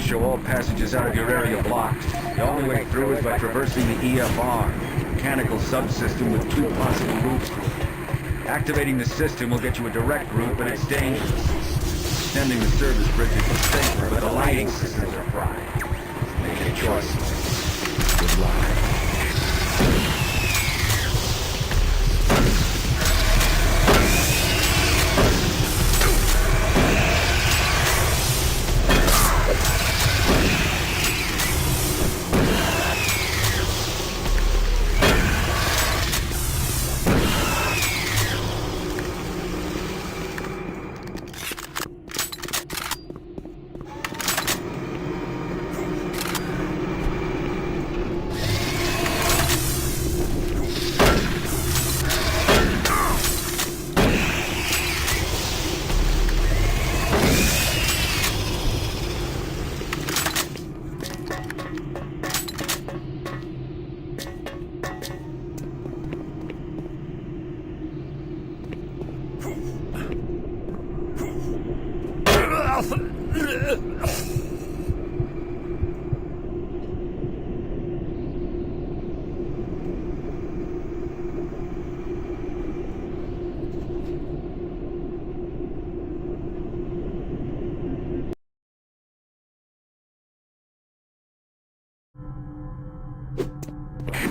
show all passages out of your area blocked. The only way through is by traversing the EFR, mechanical subsystem with 2 possible routes to it. Activating the system will get you a direct route, but it's dangerous. Extending the service bridges is safer, but the lighting systems are fried. Make your choice. Good luck.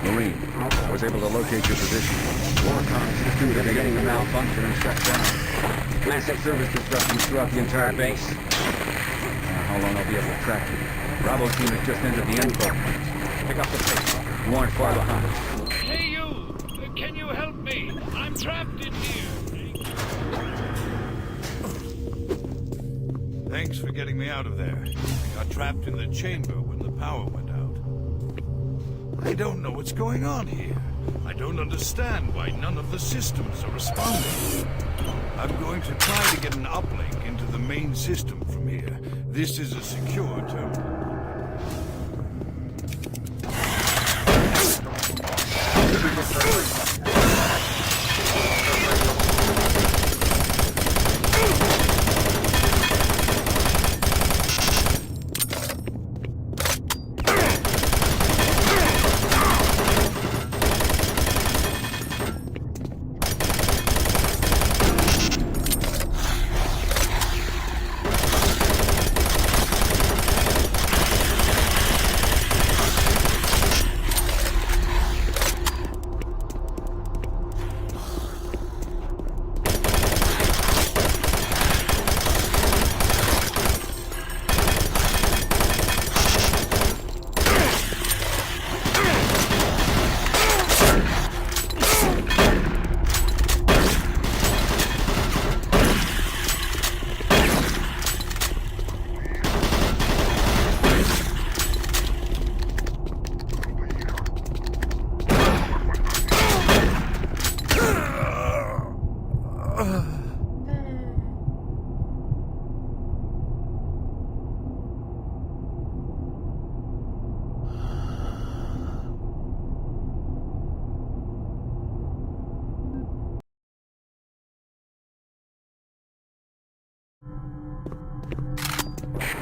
Marine, I was able to locate your position. Warcom systems are beginning to malfunction and shut down. Massive service disruptions throughout the entire base. How long I'll be able to track you? Bravo team has just entered the info point. Pick up the pace. You aren't far behind. Hey you! Can you help me? I'm trapped in here. Thanks for getting me out of there. I got trapped in the chamber when the power went out. I don't know what's going on here. I don't understand why none of the systems are responding. I'm going to try to get an uplink into the main system from here. This is a secure terminal.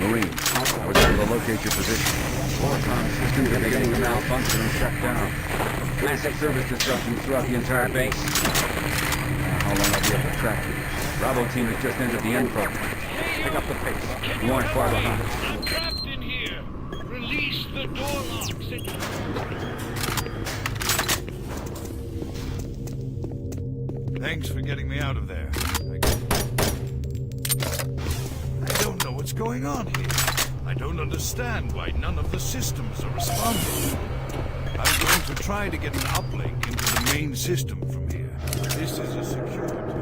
Marine, I was able to locate your position. Warcom systems are beginning to malfunction and shut down. Massive service disruptions throughout the entire base. How long I'll be able to track you? Bravo team has just entered the info. Pick up the pace. You aren't far behind. I'm trapped in here. Release the door locks and... Thanks for getting me out of there. I don't know what's going on here. I don't understand why none of the systems are responding. I'm going to try to get an uplink into the main system from here. This is a secure terminal.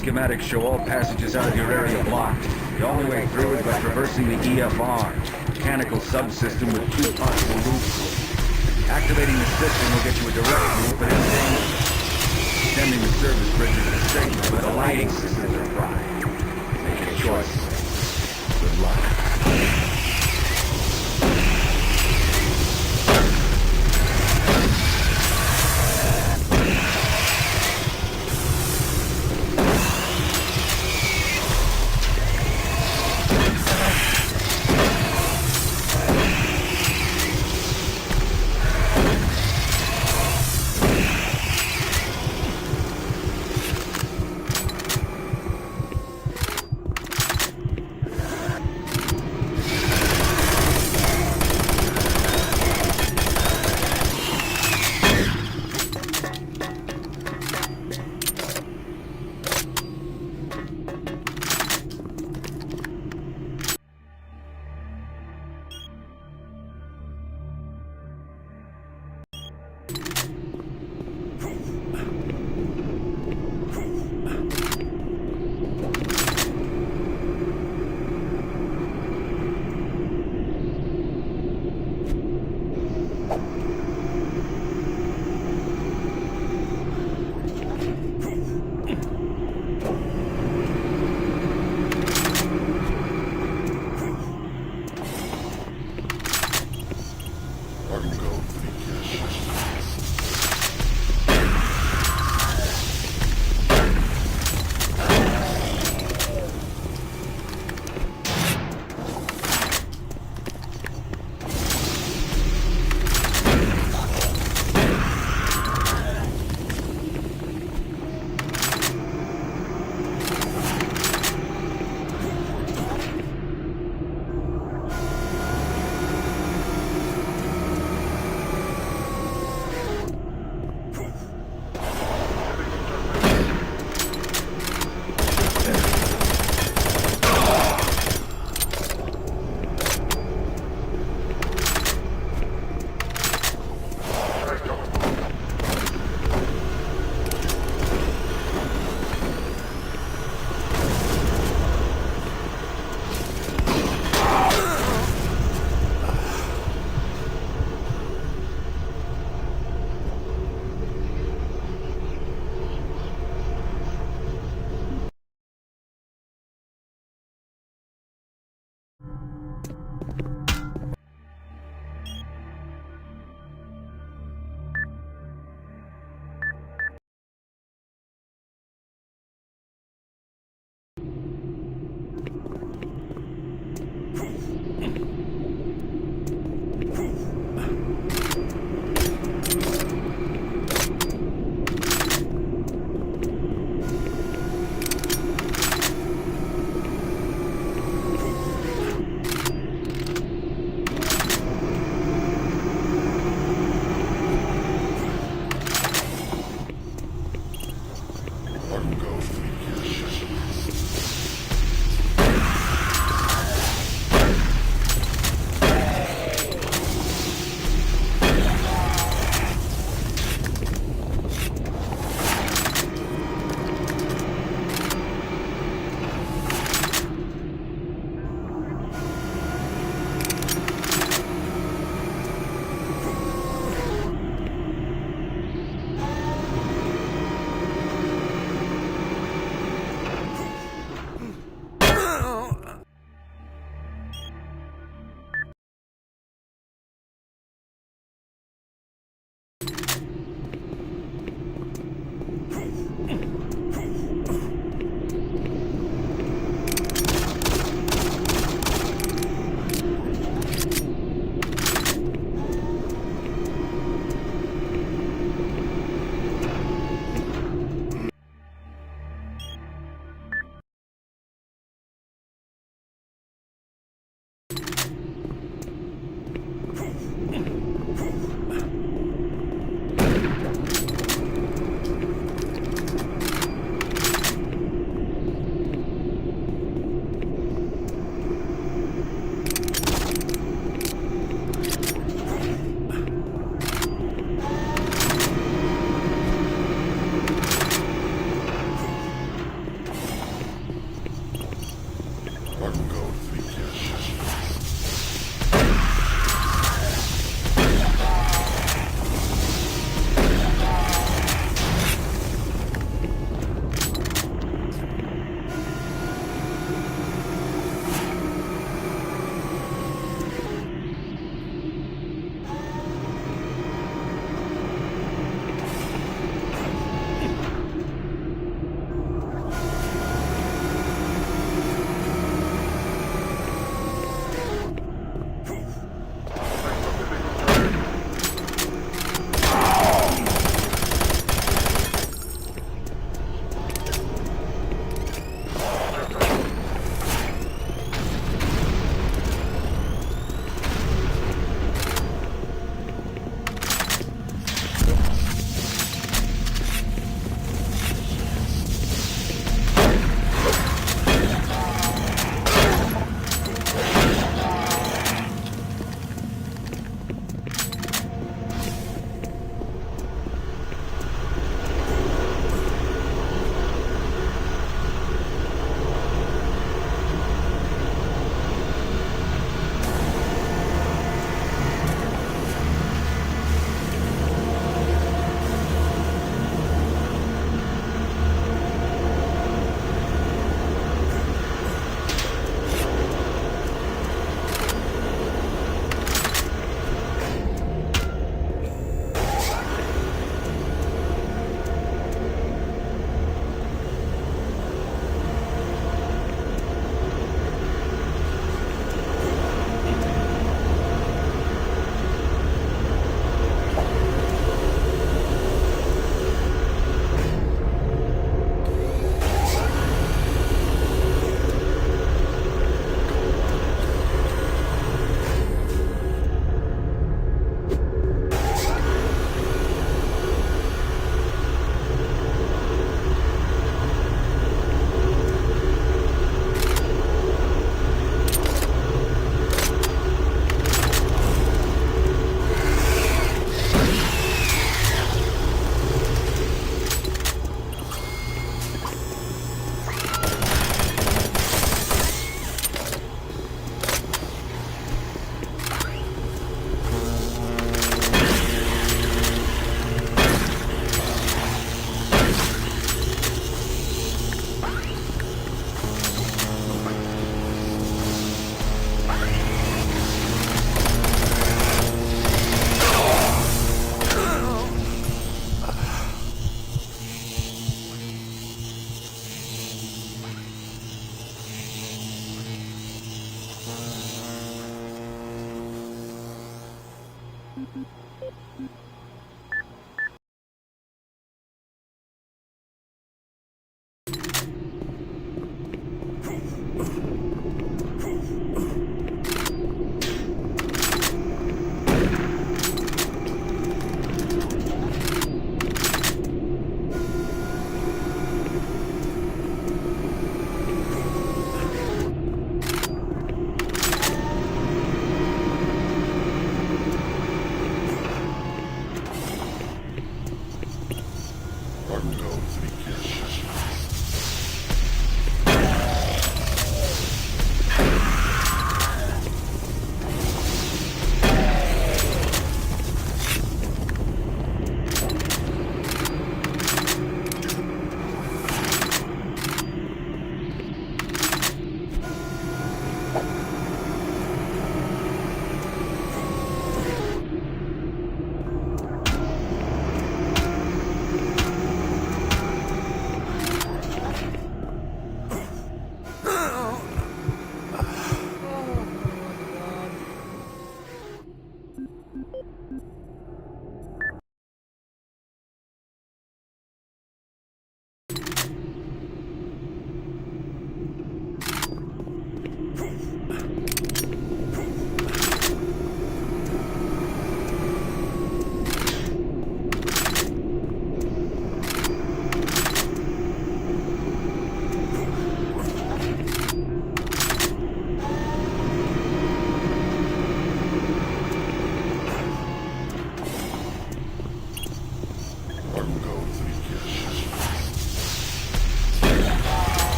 schematics show all passages out of your area blocked. The only way through is by traversing the EFR, mechanical subsystem with 2 possible routes. Activating the system will get you a direct route, but it's dangerous. Extending the service bridges is safe, but the lighting systems are fried. Make your choice. Good luck.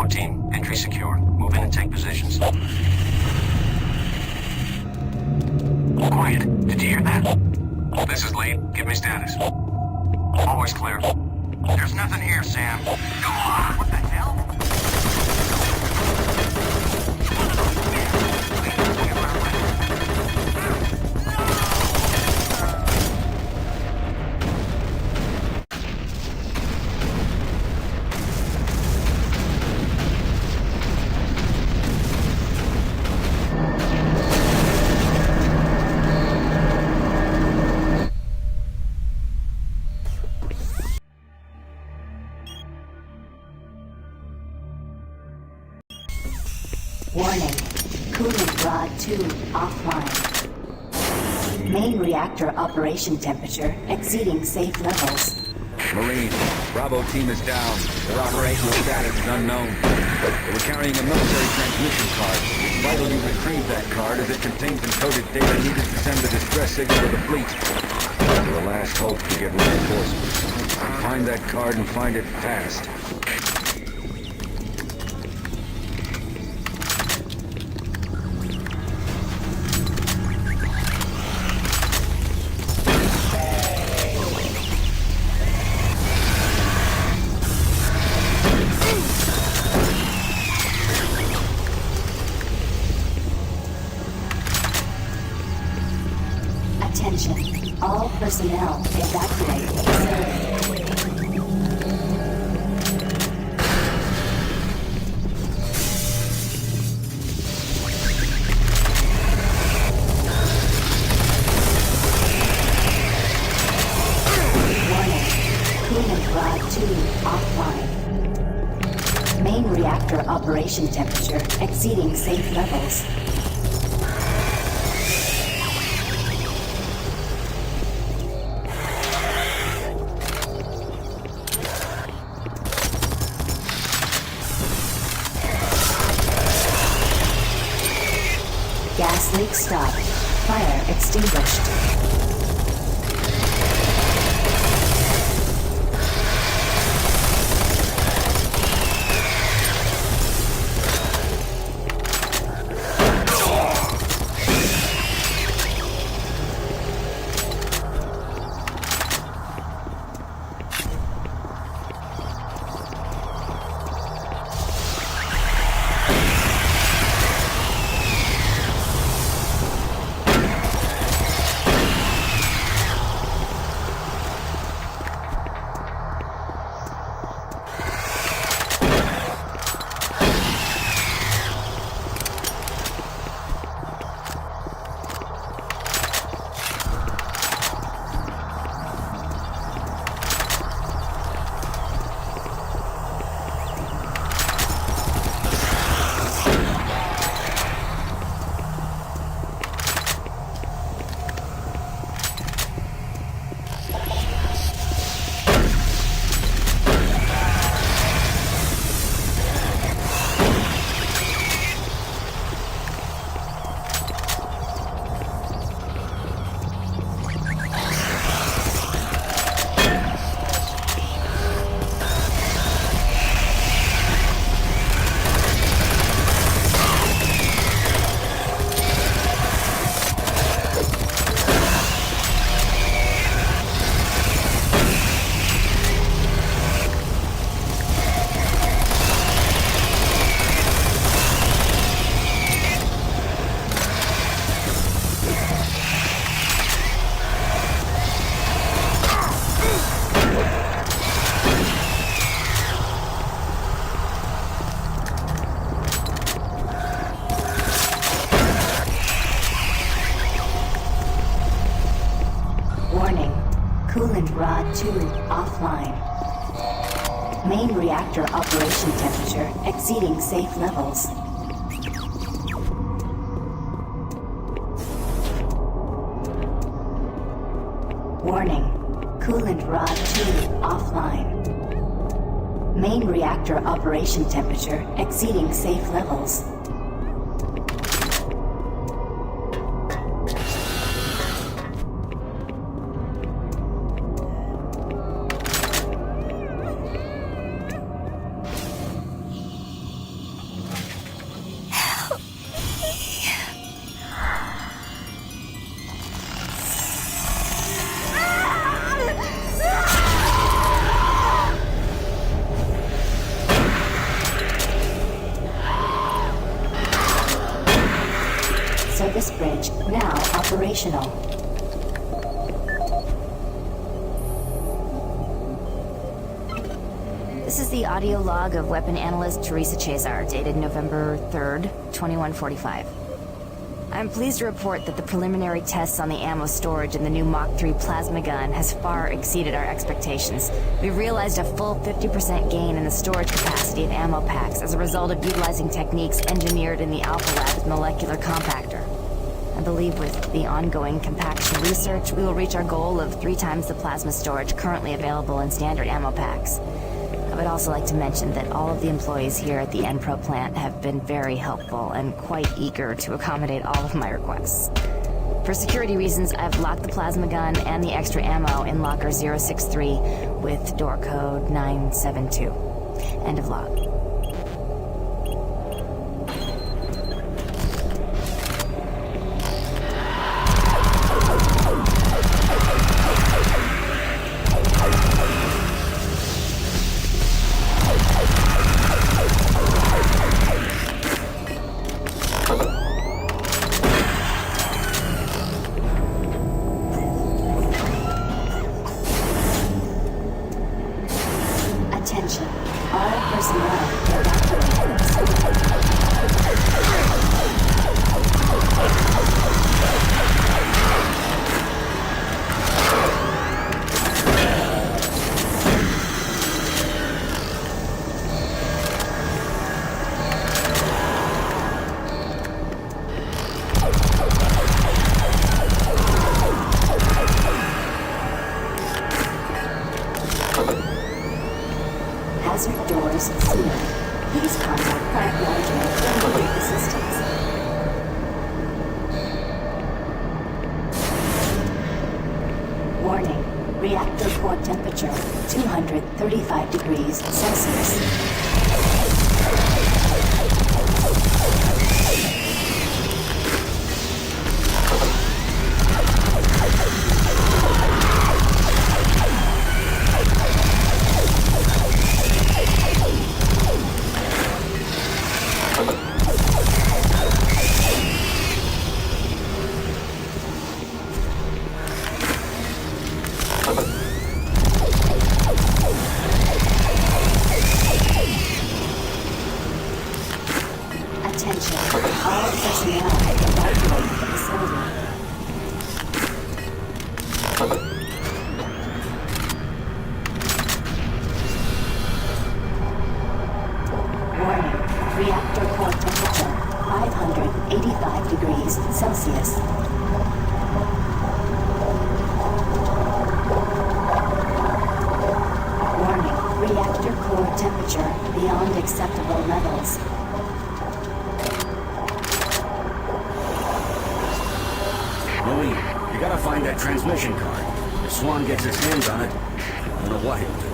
Bravo team, entry secure. Move in and take positions. Quiet. Did you hear that? This is Lead. Give me status. Always clear. There's nothing here, Sam. Go on! What the hell? Warning. Coolant rod 2 offline. Main reactor operation temperature exceeding safe levels. Marine, Bravo team is down. Their operational status is unknown. They were carrying a military transmission card. It's vital you retrieve that card as it contains encoded data needed to send the distress signal to the fleet. Your last hope to get reinforcements. Find that card and find it fast. Attention. All personnel evacuate the facility. Warning. Coolant rod 2 offline. Main reactor operation temperature exceeding safe levels. Gas leak stopped. Fire extinguished. Coolant rod 2 offline. Main reactor operation temperature exceeding safe levels. Warning. Coolant rod 2 offline. Main reactor operation temperature exceeding safe levels. Access bridge now operational. This is the audio log of weapon analyst Teresa Chazar, dated November 3rd, 2145. I'm pleased to report that the preliminary tests on the ammo storage in the new Mach 3 plasma gun has far exceeded our expectations. We've realized a full 50% gain in the storage capacity of ammo packs as a result of utilizing techniques engineered in the Alpha Lab's molecular compactor. I believe with the ongoing compaction research, we will reach our goal of 3 times the plasma storage currently available in standard ammo packs. I would also like to mention that all of the employees here at the Enpro plant have been very helpful and quite eager to accommodate all of my requests. For security reasons, I've locked the plasma gun and the extra ammo in locker 063 with door code 972. End of log. Hazard doors sealed. Please contact plant management for immediate assistance. Warning. Reactor core temperature 235 degrees Celsius. Attention, all personnel evacuate the facility. Warning, reactor core temperature 585 degrees Celsius. Warning, reactor core temperature beyond acceptable levels. Maureen, you gotta find that transmission card. If Swan gets his hands on it, I don't know what he'll do.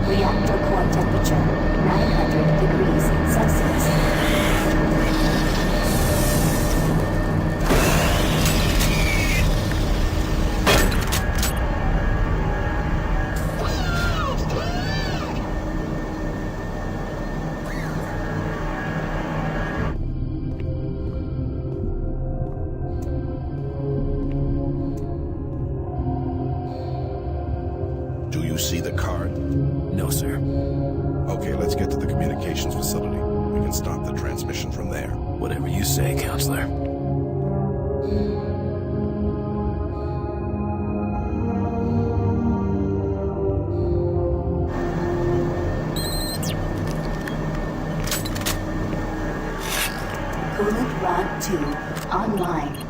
Reactor core temperature 900 degrees Celsius. Do you see the card? No, sir. Okay, let's get to the communications facility. We can stop the transmission from there. Whatever you say, Counselor. 2 online.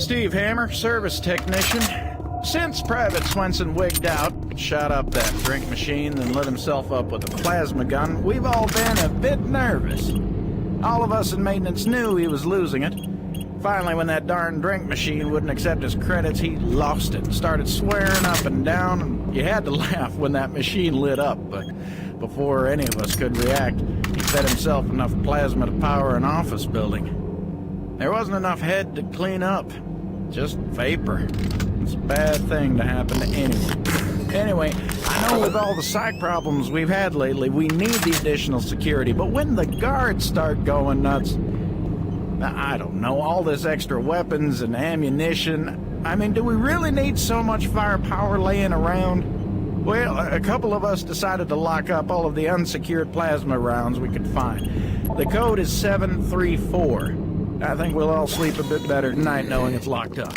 Steve Hammer, service technician. Since Private Swenson wigged out, shot up that drink machine, then lit himself up with a plasma gun, we've all been a bit nervous. All of us in maintenance knew he was losing it. Finally, when that darn drink machine wouldn't accept his credits, he lost it and started swearing up and down, and you had to laugh when that machine lit up, but before any of us could react, he fed himself enough plasma to power an office building. There wasn't enough head to clean up, just vapor. It's a bad thing to happen to anyone. Anyway, I know with all the psych problems we've had lately, we need the additional security, but when the guards start going nuts, I don't know, all this extra weapons and ammunition, I mean, do we really need so much firepower laying around? Well, a couple of us decided to lock up all of the unsecured plasma rounds we could find. The code is 734. I think we'll all sleep a bit better tonight knowing it's locked up.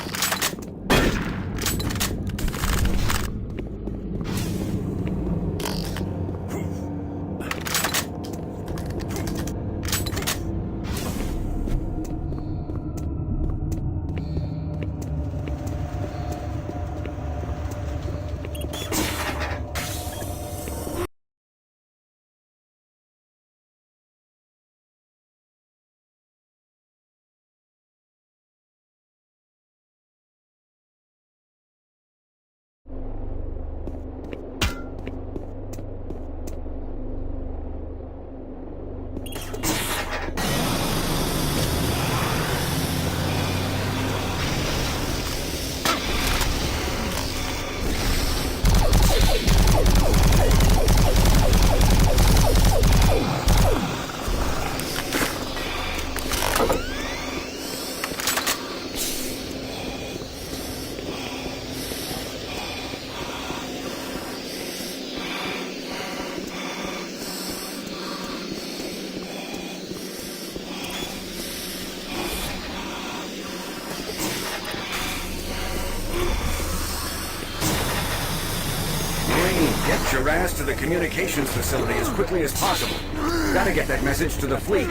Get your ass to the communications facility as quickly as possible. Gotta get that message to the fleet.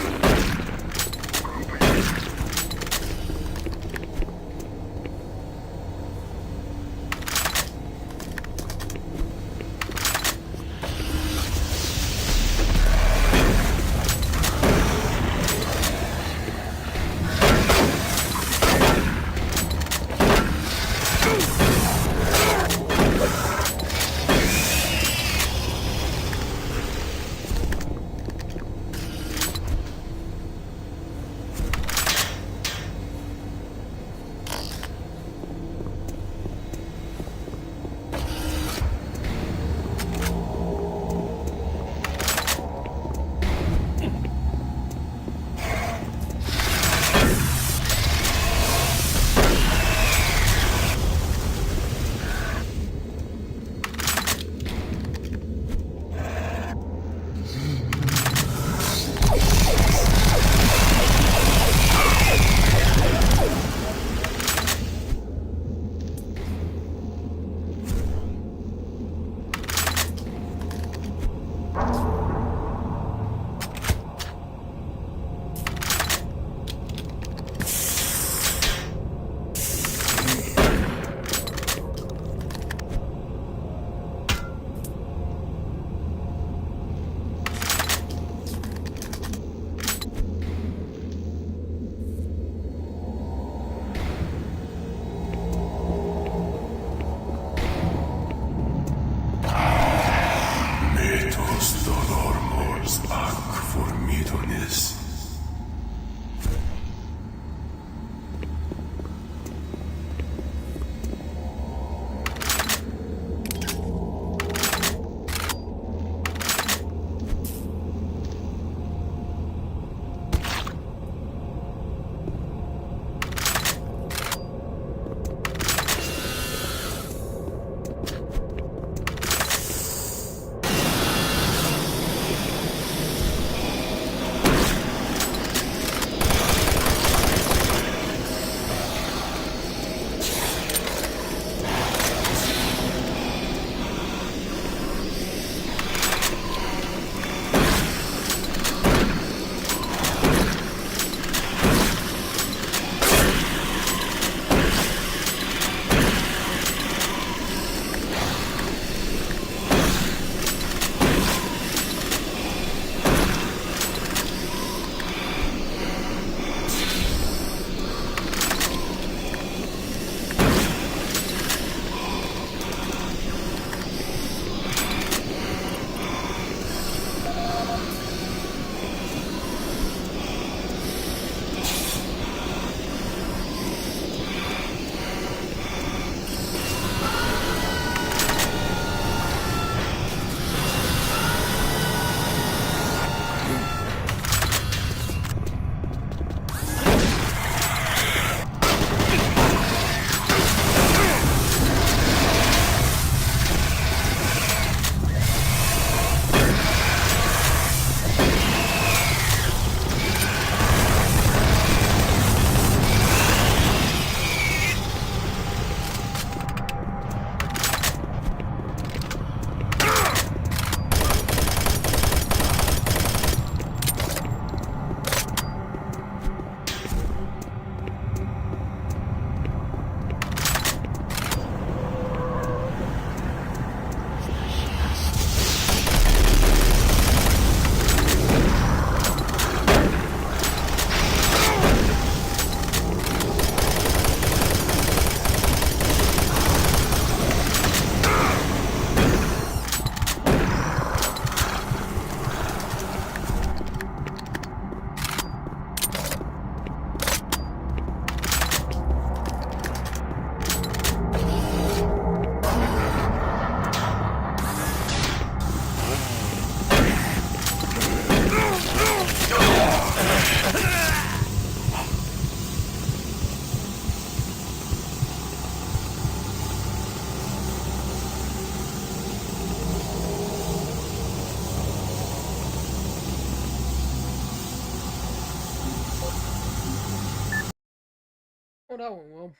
Oh, that went well.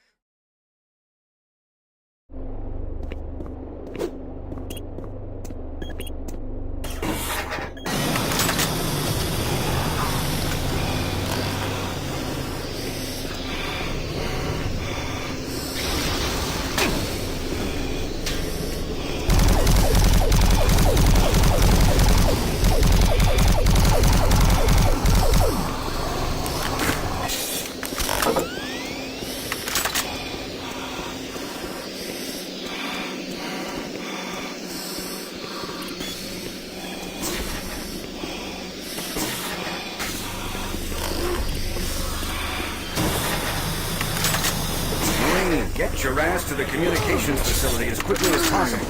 Get your ass to the communications facility as quickly as possible.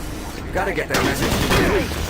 You gotta get that message to Billy.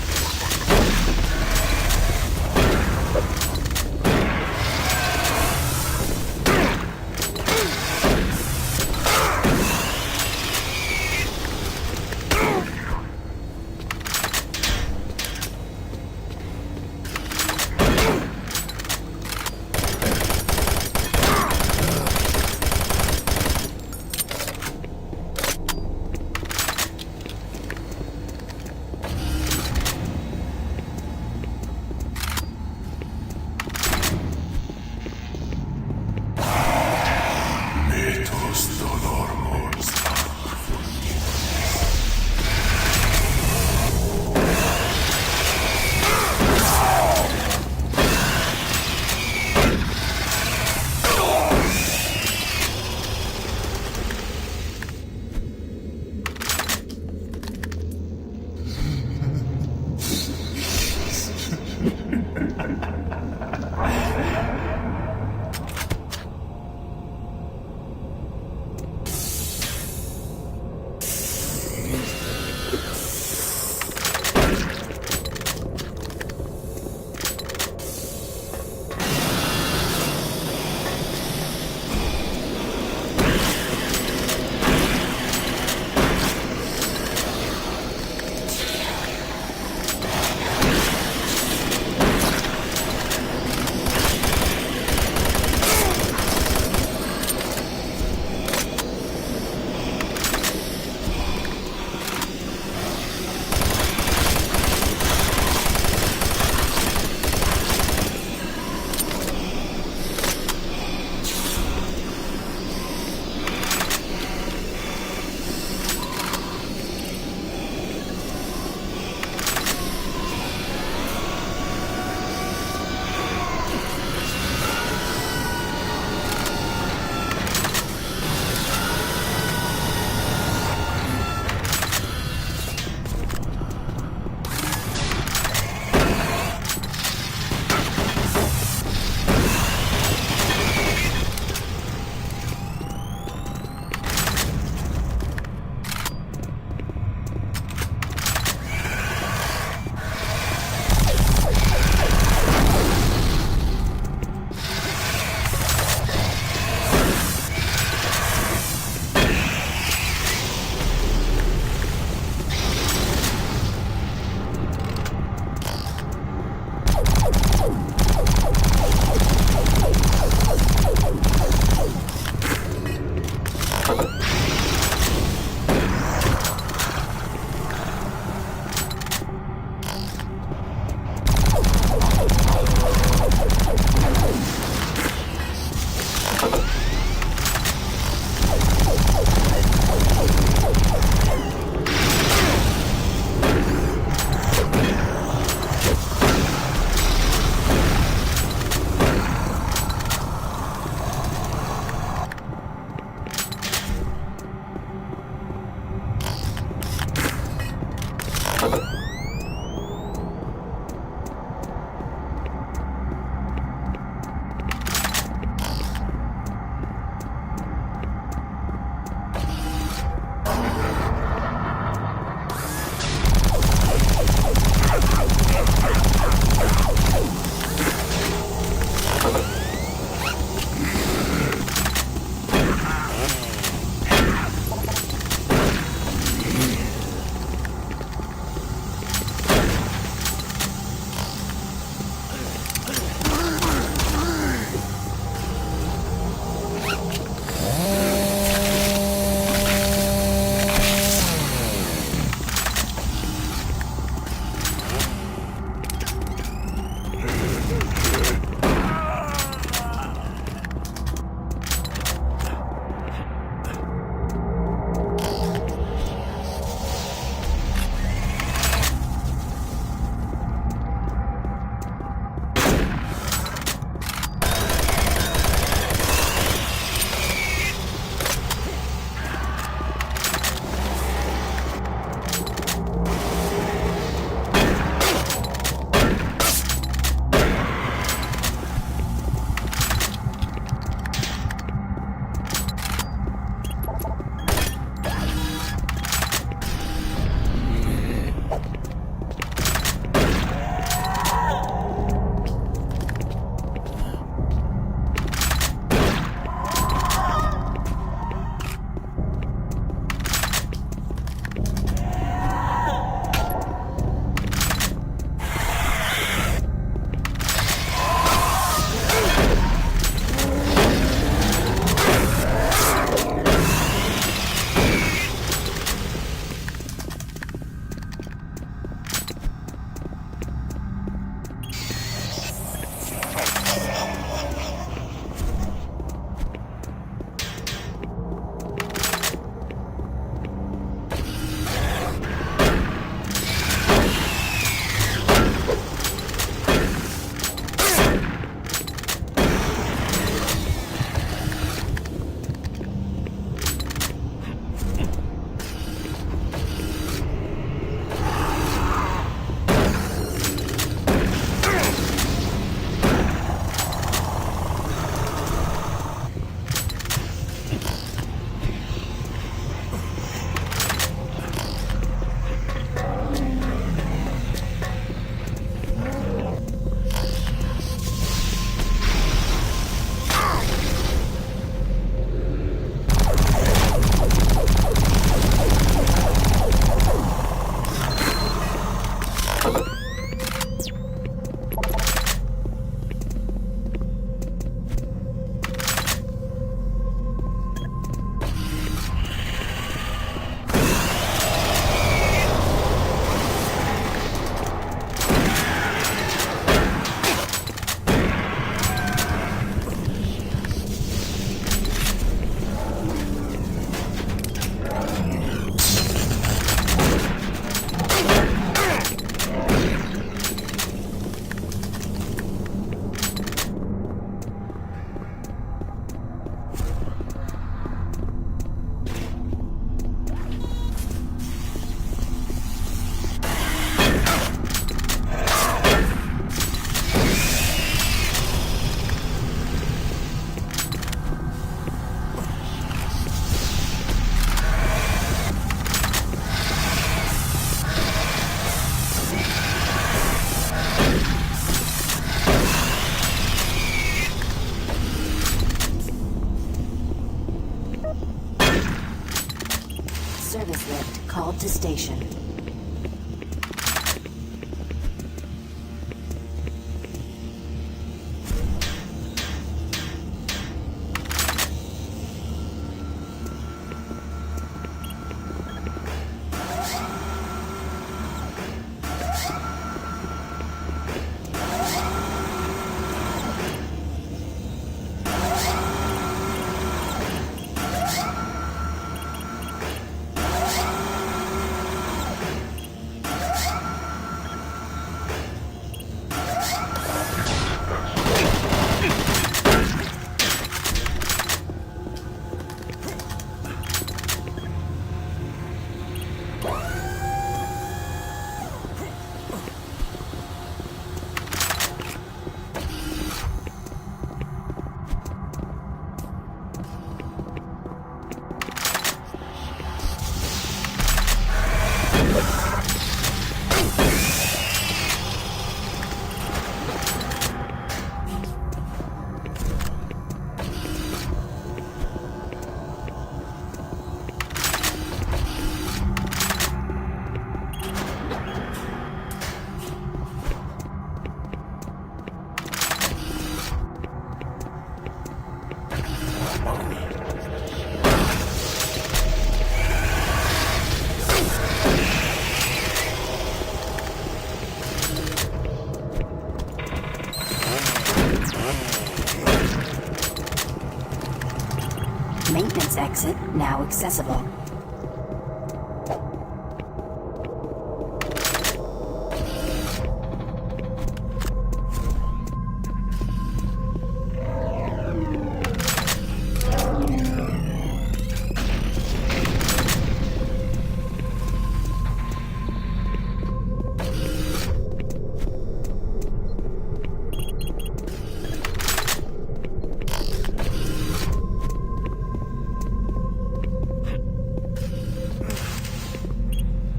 Service exit now accessible.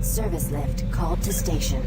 Service lift called to station.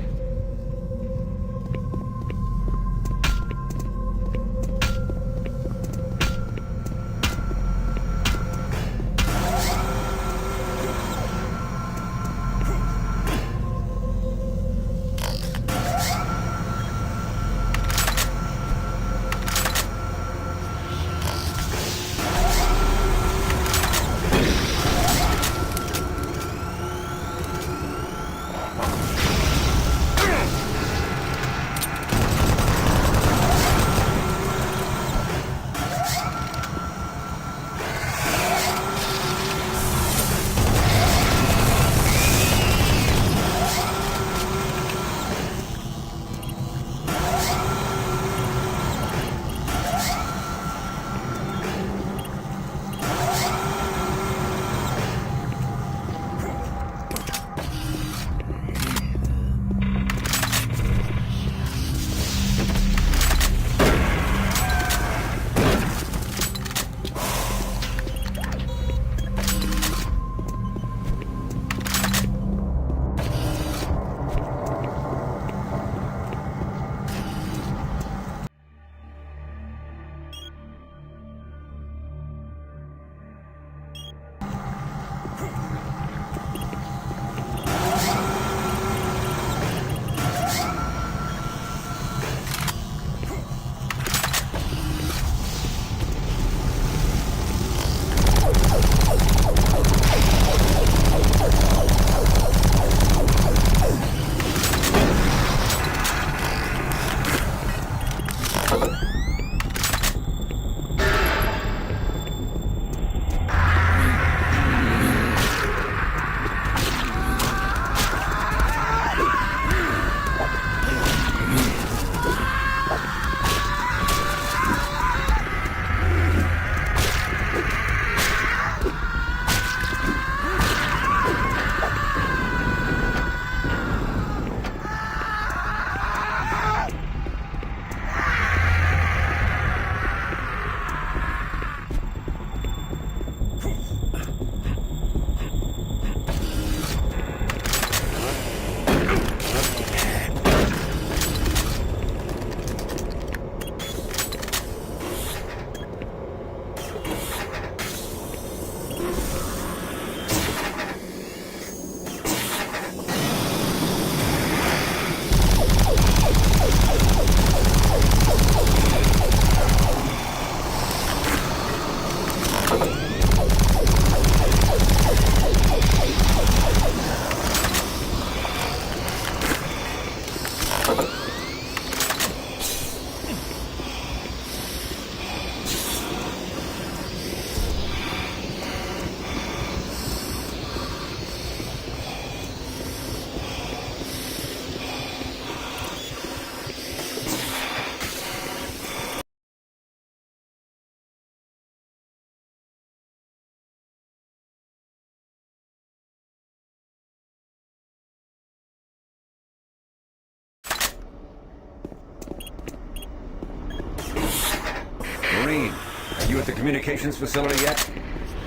Marine, are you at the communications facility yet?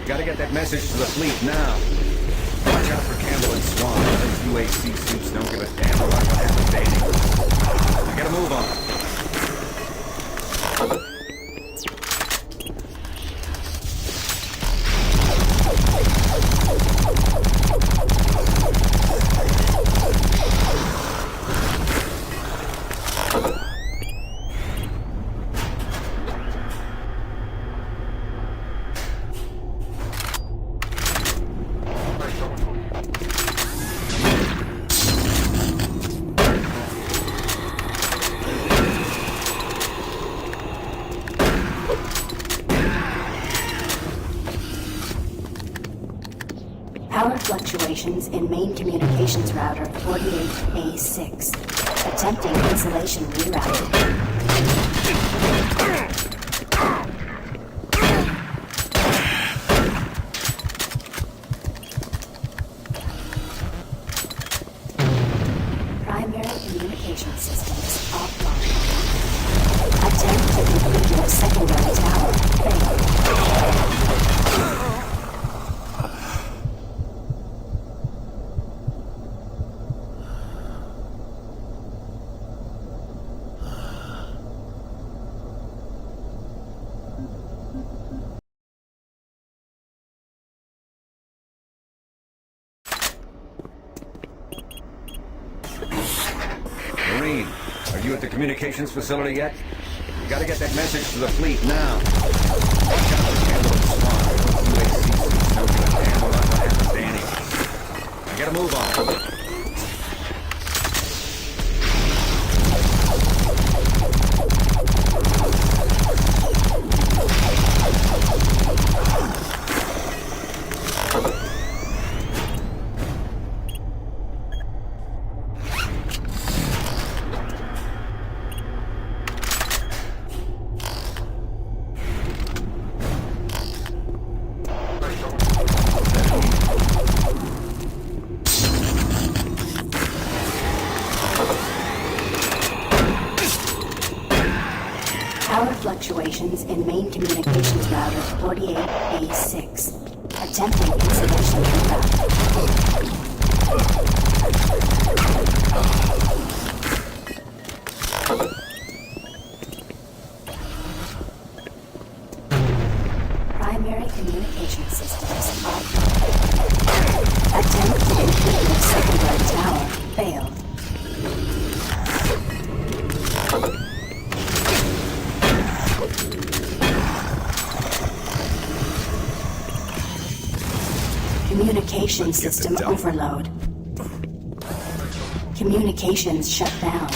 You gotta get that message to the fleet now. Watch out for Campbell and Swan. Those UAC suits don't give a damn about what happens to anyone. We gotta move on. fluctuations in main communications router 48A6. Attempting insulation rerouting. Primary communication systems offline. Attempt to configure secondary tower failed. Marine, are you at the communications facility yet? You gotta get that message to the fleet now. Watch out for Candle and Swan. UAC suits no good handle on what happens to anyone. Now get a move on. Power fluctuations in main communications router 48A6. Attempting insulation rerouting. Primary communication systems offline. Attempt to configure secondary tower failed. Communication system overload. Communications shut down.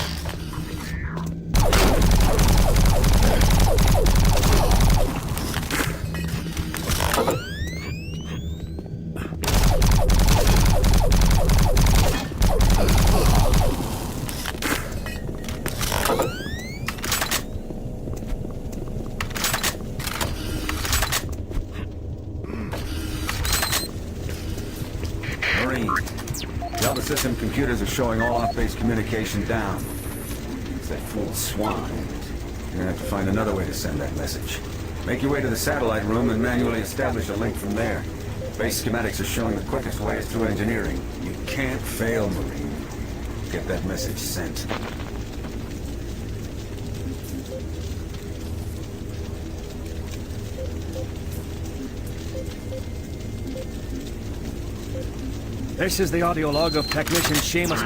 Delta system computers are showing all off-base communication down. It's that fool Swan. You're gonna have to find another way to send that message. Make your way to the satellite room and manually establish a link from there. Base schematics are showing the quickest way is through engineering. You can't fail, Marine. Get that message sent. This is the audio log of Technician Seamus,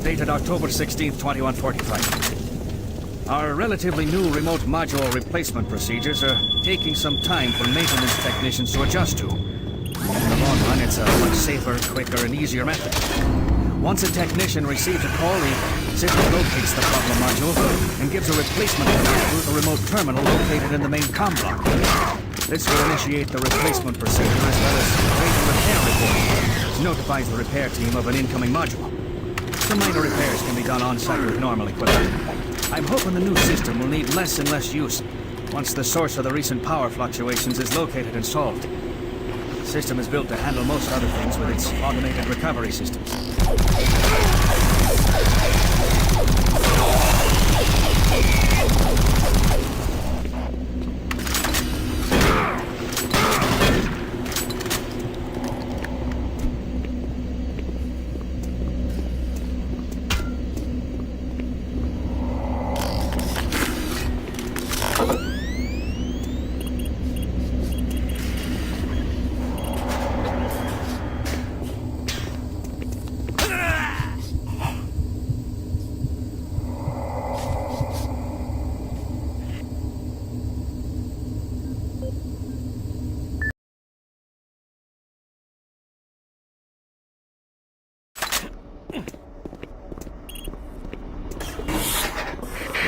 dated October 16th, 2145. Our relatively new remote module replacement procedures are taking some time for maintenance technicians to adjust to. In the long run, it's a much safer, quicker, and easier method. Once a technician receives a call, the system locates the problem module and gives a replacement command through the remote terminal located in the main comm block. This will initiate the replacement procedure as well as create a repair report. Notifies the repair team of an incoming module. Some minor repairs can be done on-site with normal equipment. I'm hoping the new system will need less and less use once the source of the recent power fluctuations is located and solved. The system is built to handle most other things with its automated recovery systems.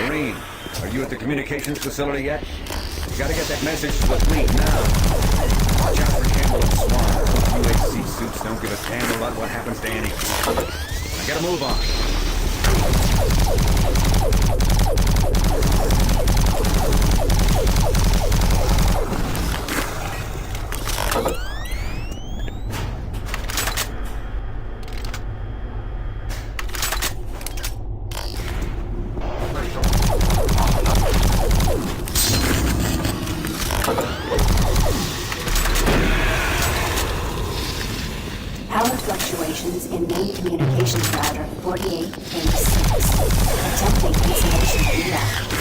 Marine, are you at the communications facility yet? You gotta get that message to the fleet now. Watch out for Campbell and Swan. Those UHC suits don't give a damn about what happens to Annie. I gotta move on. Power fluctuations in main communications router 4886. Attempting installation reroute.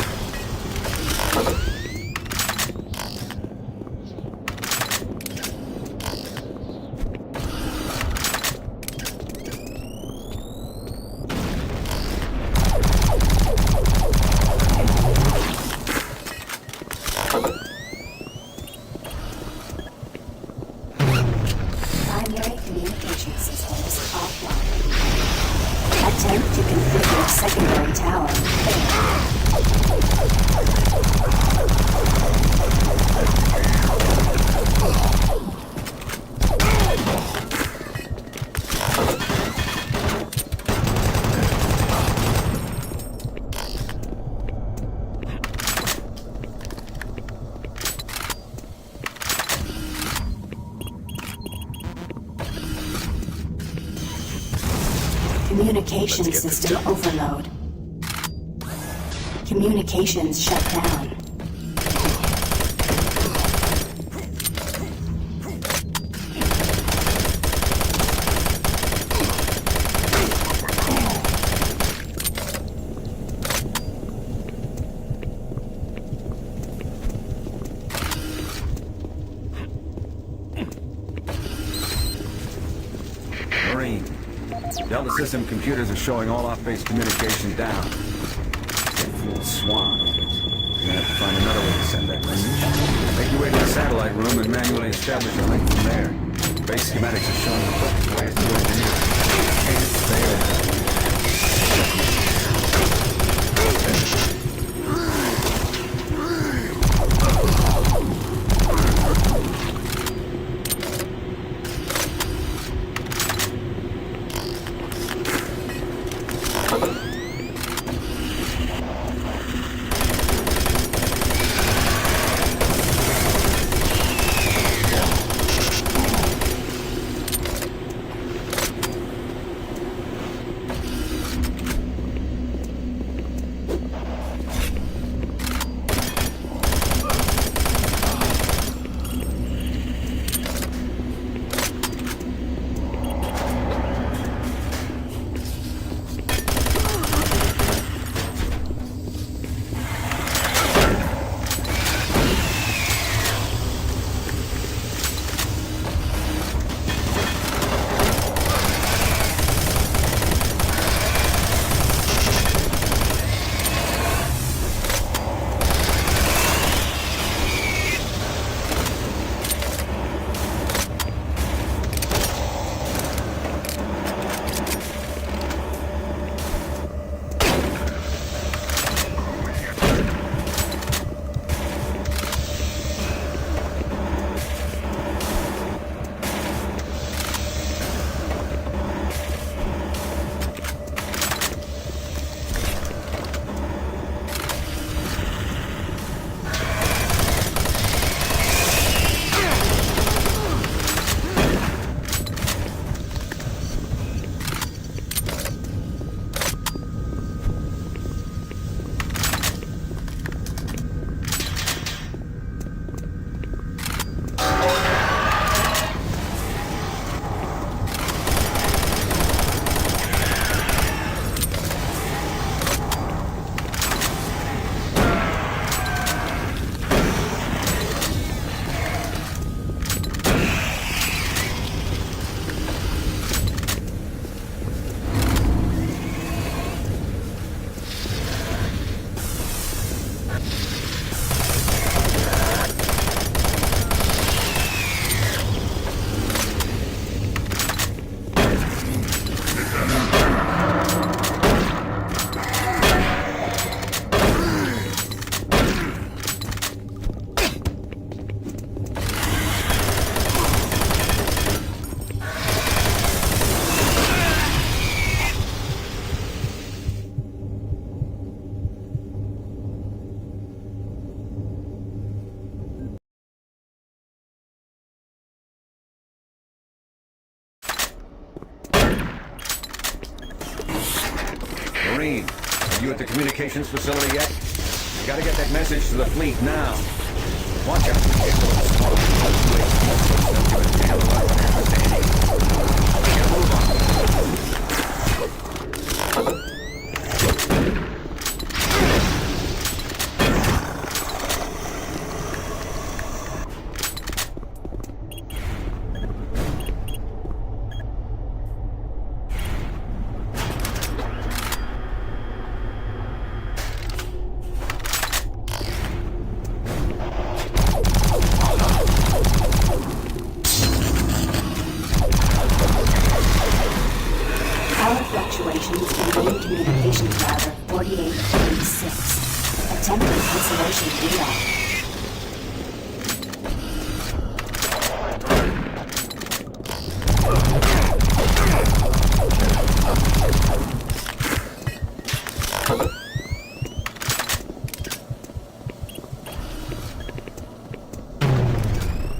Primary communication systems offline. Attempt to configure secondary tower failed. Communication system overload. Communications shut down. Marine. Delta system computers are showing all off-base communication down. That fool Swan. You're gonna have to find another way to send that message. Make your way to the satellite room and manually establish a link from there. Base schematics are showing the quickest ways to engineer. Can't fail. Marine, are you at the communications facility yet? You gotta get that message to the fleet now. Watch out for the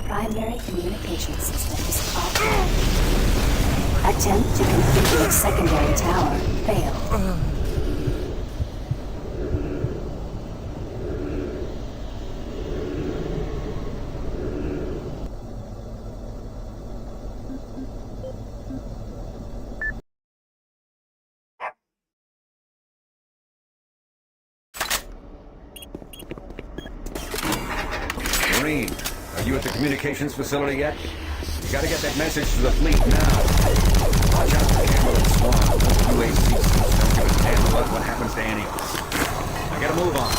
Primary communication systems offline. Attempt to configure secondary tower failed. Marine, are you at the communications facility yet? You gotta get that message to the fleet now. Watch out for Campbell and Swan. Those UAC suits don't give a damn about what happens to any of us. I gotta move on.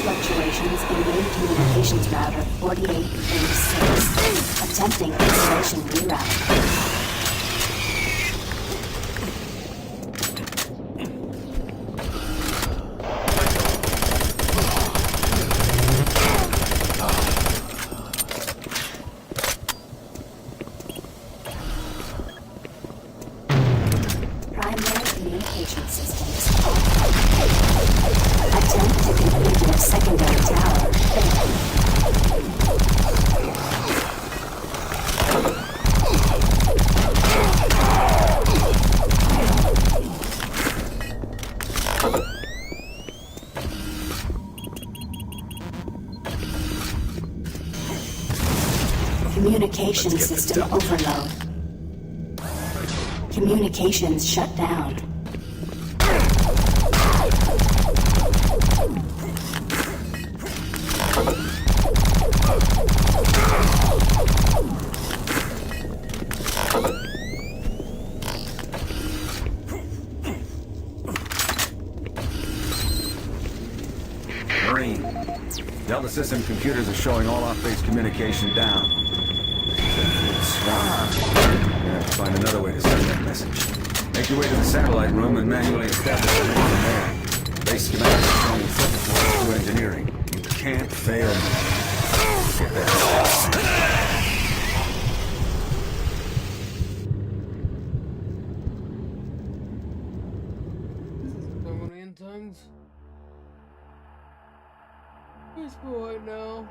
Fluctuations in main communications router 4836. Attempting installation reroute. Primary communication systems offline. Attempt to configure secondary tower failed. Communication system overload. Communications shut down. Marine, Delta System computers are showing all off-base communication down. Swan, you're gonna have to find another way to send that message. Make your way to the satellite room and manually establish the link from there. Base schematics are showing flipped through engineering. You can't fail me. Get that. So many tongues. Where's boy now?